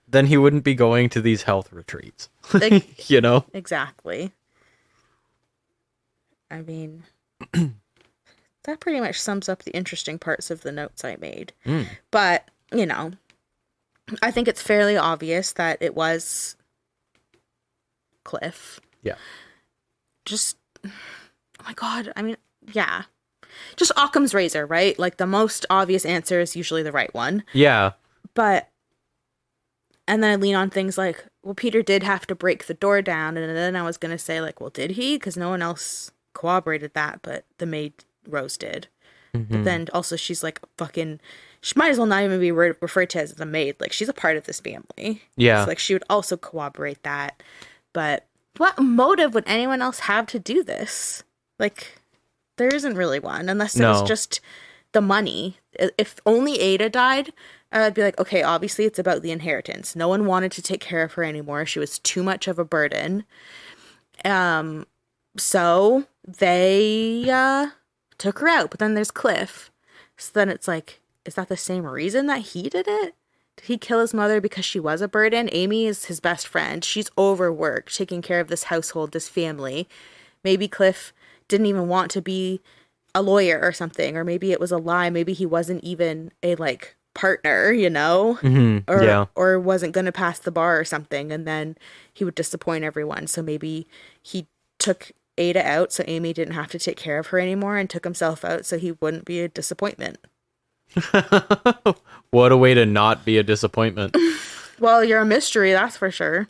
then he wouldn't be going to these health retreats. Like, you know? Exactly. I mean, that pretty much sums up the interesting parts of the notes I made. But, you know, I think it's fairly obvious that it was Cliff. Yeah. Just, oh my God. I mean, yeah. Just Occam's razor, right? Like, the most obvious answer is usually the right one. Yeah. But, and then I lean on things like, well, Peter did have to break the door down. And then I was going to say, like, well, did he? Because no one else corroborated that, but the maid Rose did. But then also she's like fucking, she might as well not even be referred to as the maid. Like, she's a part of this family. Yeah. So, like, she would also corroborate that. But what motive would anyone else have to do this? Like, there isn't really one, unless it was just the money. If only Ada died, I'd be like, okay, obviously it's about the inheritance. No one wanted to take care of her anymore. She was too much of a burden. So they took her out. But then there's Cliff. So then it's like, is that the same reason that he did it? Did he kill his mother because she was a burden? Amy is his best friend. She's overworked, taking care of this household, this family. Maybe Cliff didn't even want to be a lawyer or something. Or maybe it was a lie. Maybe he wasn't even a, like, partner, you know? Or wasn't going to pass the bar or something. And then he would disappoint everyone. So maybe he took Ada out so Amy didn't have to take care of her anymore, and took himself out so he wouldn't be a disappointment. What a way to not be a disappointment. Well, you're a mystery, that's for sure.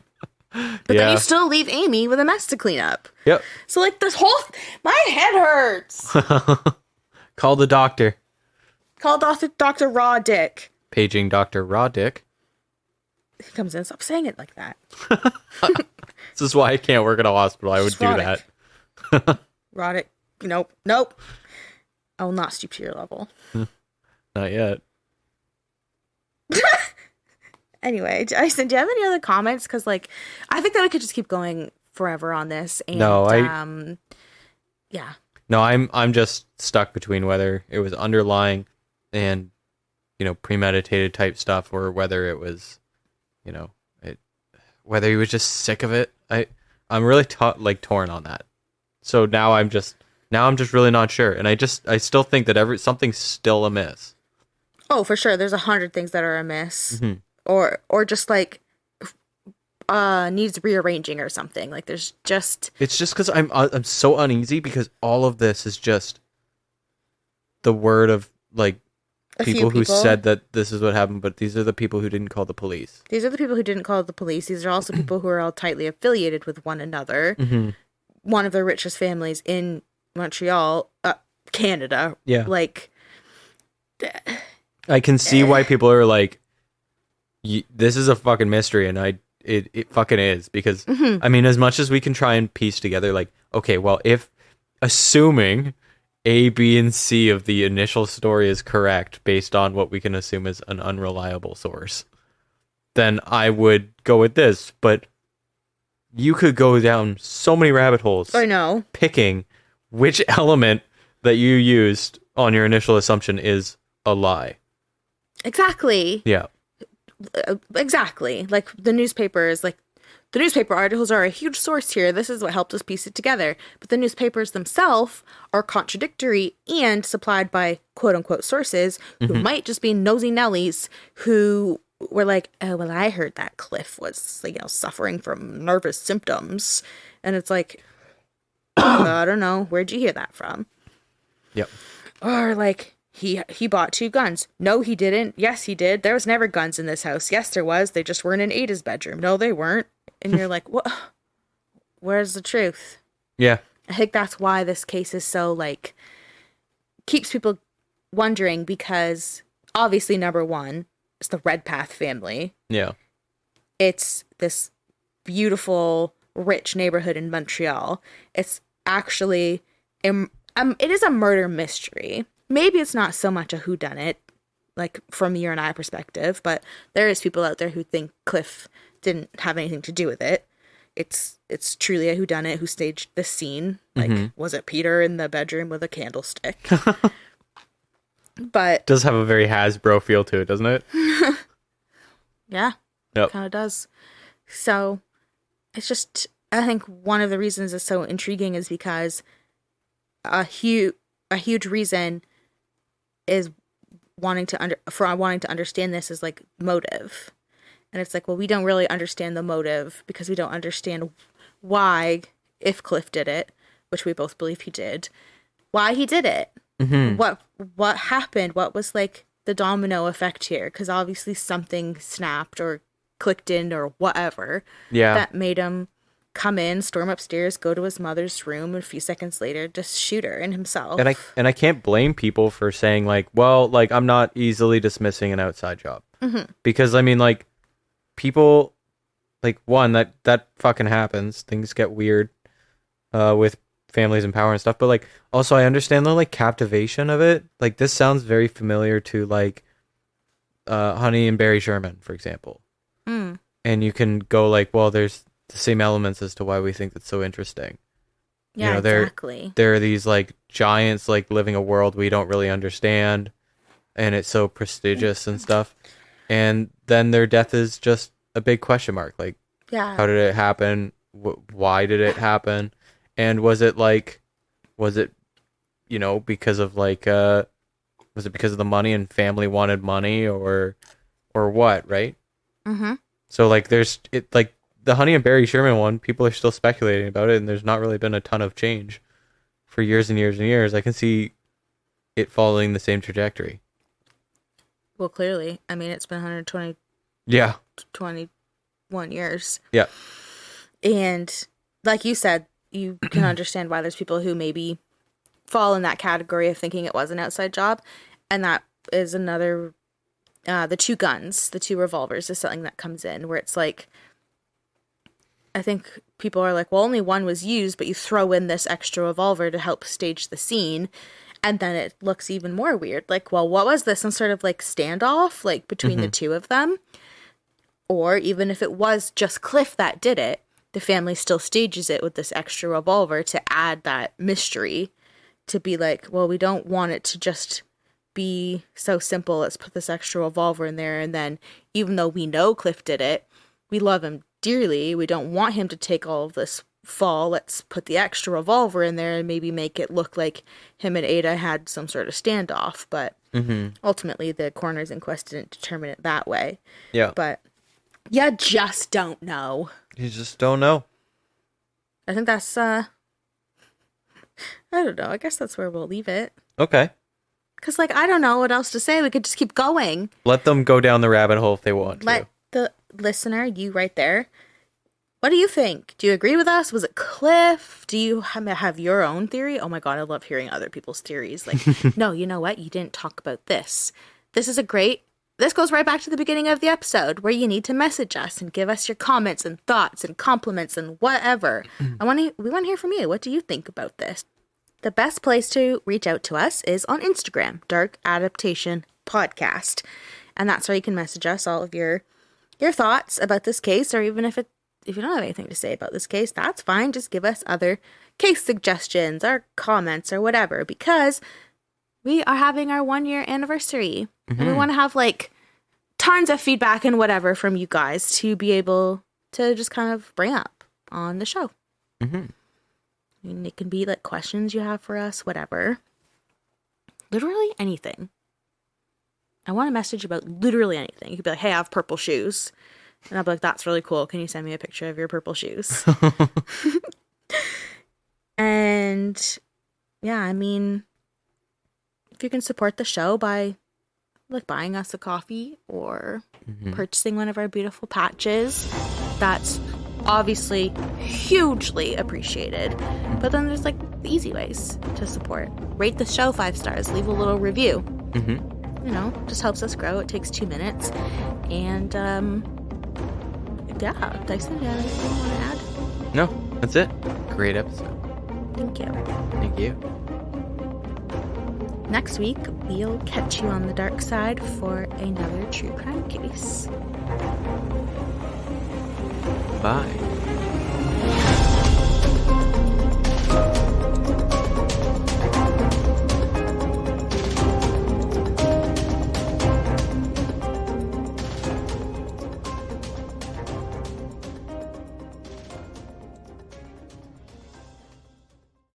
But then you still leave Amy with a mess to clean up. Yep. So, like, this whole... my head hurts! Call the doctor. Call Dr. Raw Dick. Paging Dr. Raw Dick. He comes in, stop saying it like that. This is why I can't work at a hospital. I would do that. Roddick. Nope. I will not stoop to your level. Not yet. Anyway, Jason, do you have any other comments? Because, like, I think that we could just keep going forever on this. And, yeah. No, I'm just stuck between whether it was underlying and, you know, premeditated type stuff, or whether it was, you know, whether he was just sick of it. I'm really torn on that. So now I'm just really not sure, and I still think that something's still amiss. Oh, for sure. There's 100 things that are amiss, or just like needs rearranging or something. Like, there's just... It's just because I'm so uneasy, because all of this is just the word of, like, people who said that this is what happened, but these are the people who didn't call the police. These are the people who didn't call the police. These are also people who are all tightly affiliated with one another. One of the richest families in Montreal, Canada. Yeah. Like, I can see why people are like, this is a fucking mystery, and it fucking is, because I mean, as much as we can try and piece together, like, okay, well, if assuming A, B, and C of the initial story is correct based on what we can assume is an unreliable source, then I would go with this. But you could go down so many rabbit holes. I know. Picking which element that you used on your initial assumption is a lie. Exactly. Yeah. Exactly. Like the newspapers, like the newspaper articles are a huge source here. This is what helped us piece it together. But the newspapers themselves are contradictory and supplied by quote unquote sources who might just be nosy Nellies who were like, oh, well, I heard that Cliff was, you know, suffering from nervous symptoms. And it's like, I don't know. Where'd you hear that from? Yep. Or like, he bought 2 guns. No, he didn't. Yes, he did. There was never guns in this house. Yes, there was. They just weren't in Ada's bedroom. No, they weren't. And you're like, what? Where's the truth? Yeah. I think that's why this case is so, like, keeps people wondering, because obviously, number one, it's the Redpath family. Yeah. It's this beautiful, rich neighborhood in Montreal. It's actually, it is a murder mystery. Maybe it's not so much a whodunit, like from your and I perspective, but there is people out there who think Cliff didn't have anything to do with it. It's truly a whodunit who staged the scene. Like, was it Peter in the bedroom with a candlestick? But it does have a very Hasbro feel to it, doesn't it? Yeah. Yep. Kind of does. So it's just, I think one of the reasons it's so intriguing is because a huge reason is wanting to understand this is like motive. And it's like, well, we don't really understand the motive because we don't understand why, if Cliff did it, which we both believe he did, why he did it. What happened? What was like the domino effect here? Because obviously something snapped or clicked in or whatever. Yeah. That made him come in, storm upstairs, go to his mother's room, and a few seconds later just shoot her and himself. And I can't blame people for saying like, well, like, I'm not easily dismissing an outside job. Because I mean, like, people, like, one, that fucking happens. Things get weird with families in power and stuff, but like, also I understand the like captivation of it. Like, this sounds very familiar to like Honey and Barry Sherman, for example. And you can go like, well, there's the same elements as to why we think that's so interesting. Yeah, you know, exactly. There are these like giants like living a world we don't really understand, and it's so prestigious and stuff. And then their death is just a big question mark. Like, yeah, how did it happen? Why did it happen? And was it, you know, because of like, was it because of the money and family wanted money, or what, right? So like, there's it like the Honey and Barry Sherman one. People are still speculating about it, and there's not really been a ton of change for years and years and years. I can see it following the same trajectory. Well, clearly, I mean, it's been 120. Yeah. 21 years. Yeah. And like you said, you can understand why there's people who maybe fall in that category of thinking it was an outside job. And that is another, the 2 guns, the 2 revolvers is something that comes in where it's like, I think people are like, well, only one was used, but you throw in this extra revolver to help stage the scene. And then it looks even more weird. Like, well, what was this? Some sort of like standoff, like between the 2 of them? Or even if it was just Cliff that did it, the family still stages it with this extra revolver to add that mystery, to be like, well, we don't want it to just be so simple. Let's put this extra revolver in there. And then even though we know Cliff did it, we love him dearly. We don't want him to take all of this fall. Let's put the extra revolver in there and maybe make it look like him and Ada had some sort of standoff. But ultimately, the coroner's inquest didn't determine it that way. Yeah. But you just don't know. You just don't know. I think that's, I don't know. I guess that's where we'll leave it. Okay. Because, like, I don't know what else to say. We could just keep going. Let them go down the rabbit hole if they want to. Let the listener, you right there, what do you think? Do you agree with us? Was it Cliff? Do you have your own theory? Oh my God, I love hearing other people's theories. Like, no, you know what? You didn't talk about this. This goes right back to the beginning of the episode where you need to message us and give us your comments and thoughts and compliments and whatever. We want to hear from you. What do you think about this? The best place to reach out to us is on Instagram, Dark Adaptation Podcast. And that's where you can message us all of your thoughts about this case, or even if you don't have anything to say about this case, that's fine. Just give us other case suggestions or comments or whatever, because we are having our 1-year anniversary. And we want to have like tons of feedback and whatever from you guys to be able to just kind of bring up on the show. I mean, it can be like questions you have for us, whatever. Literally anything. I want a message about literally anything. You could be like, hey, I have purple shoes. And I'll be like, that's really cool. Can you send me a picture of your purple shoes? And yeah, I mean, if you can support the show by like buying us a coffee or purchasing one of our beautiful patches, that's obviously hugely appreciated. But then there's like the easy ways to support. Rate the show 5 stars. Leave a little review. You know, just helps us grow. It takes 2 minutes. And yeah, Dyson, do you have anything you want to add? No, that's it. Great episode. Thank you. Thank you. Next week, we'll catch you on the dark side for another true crime case. Bye.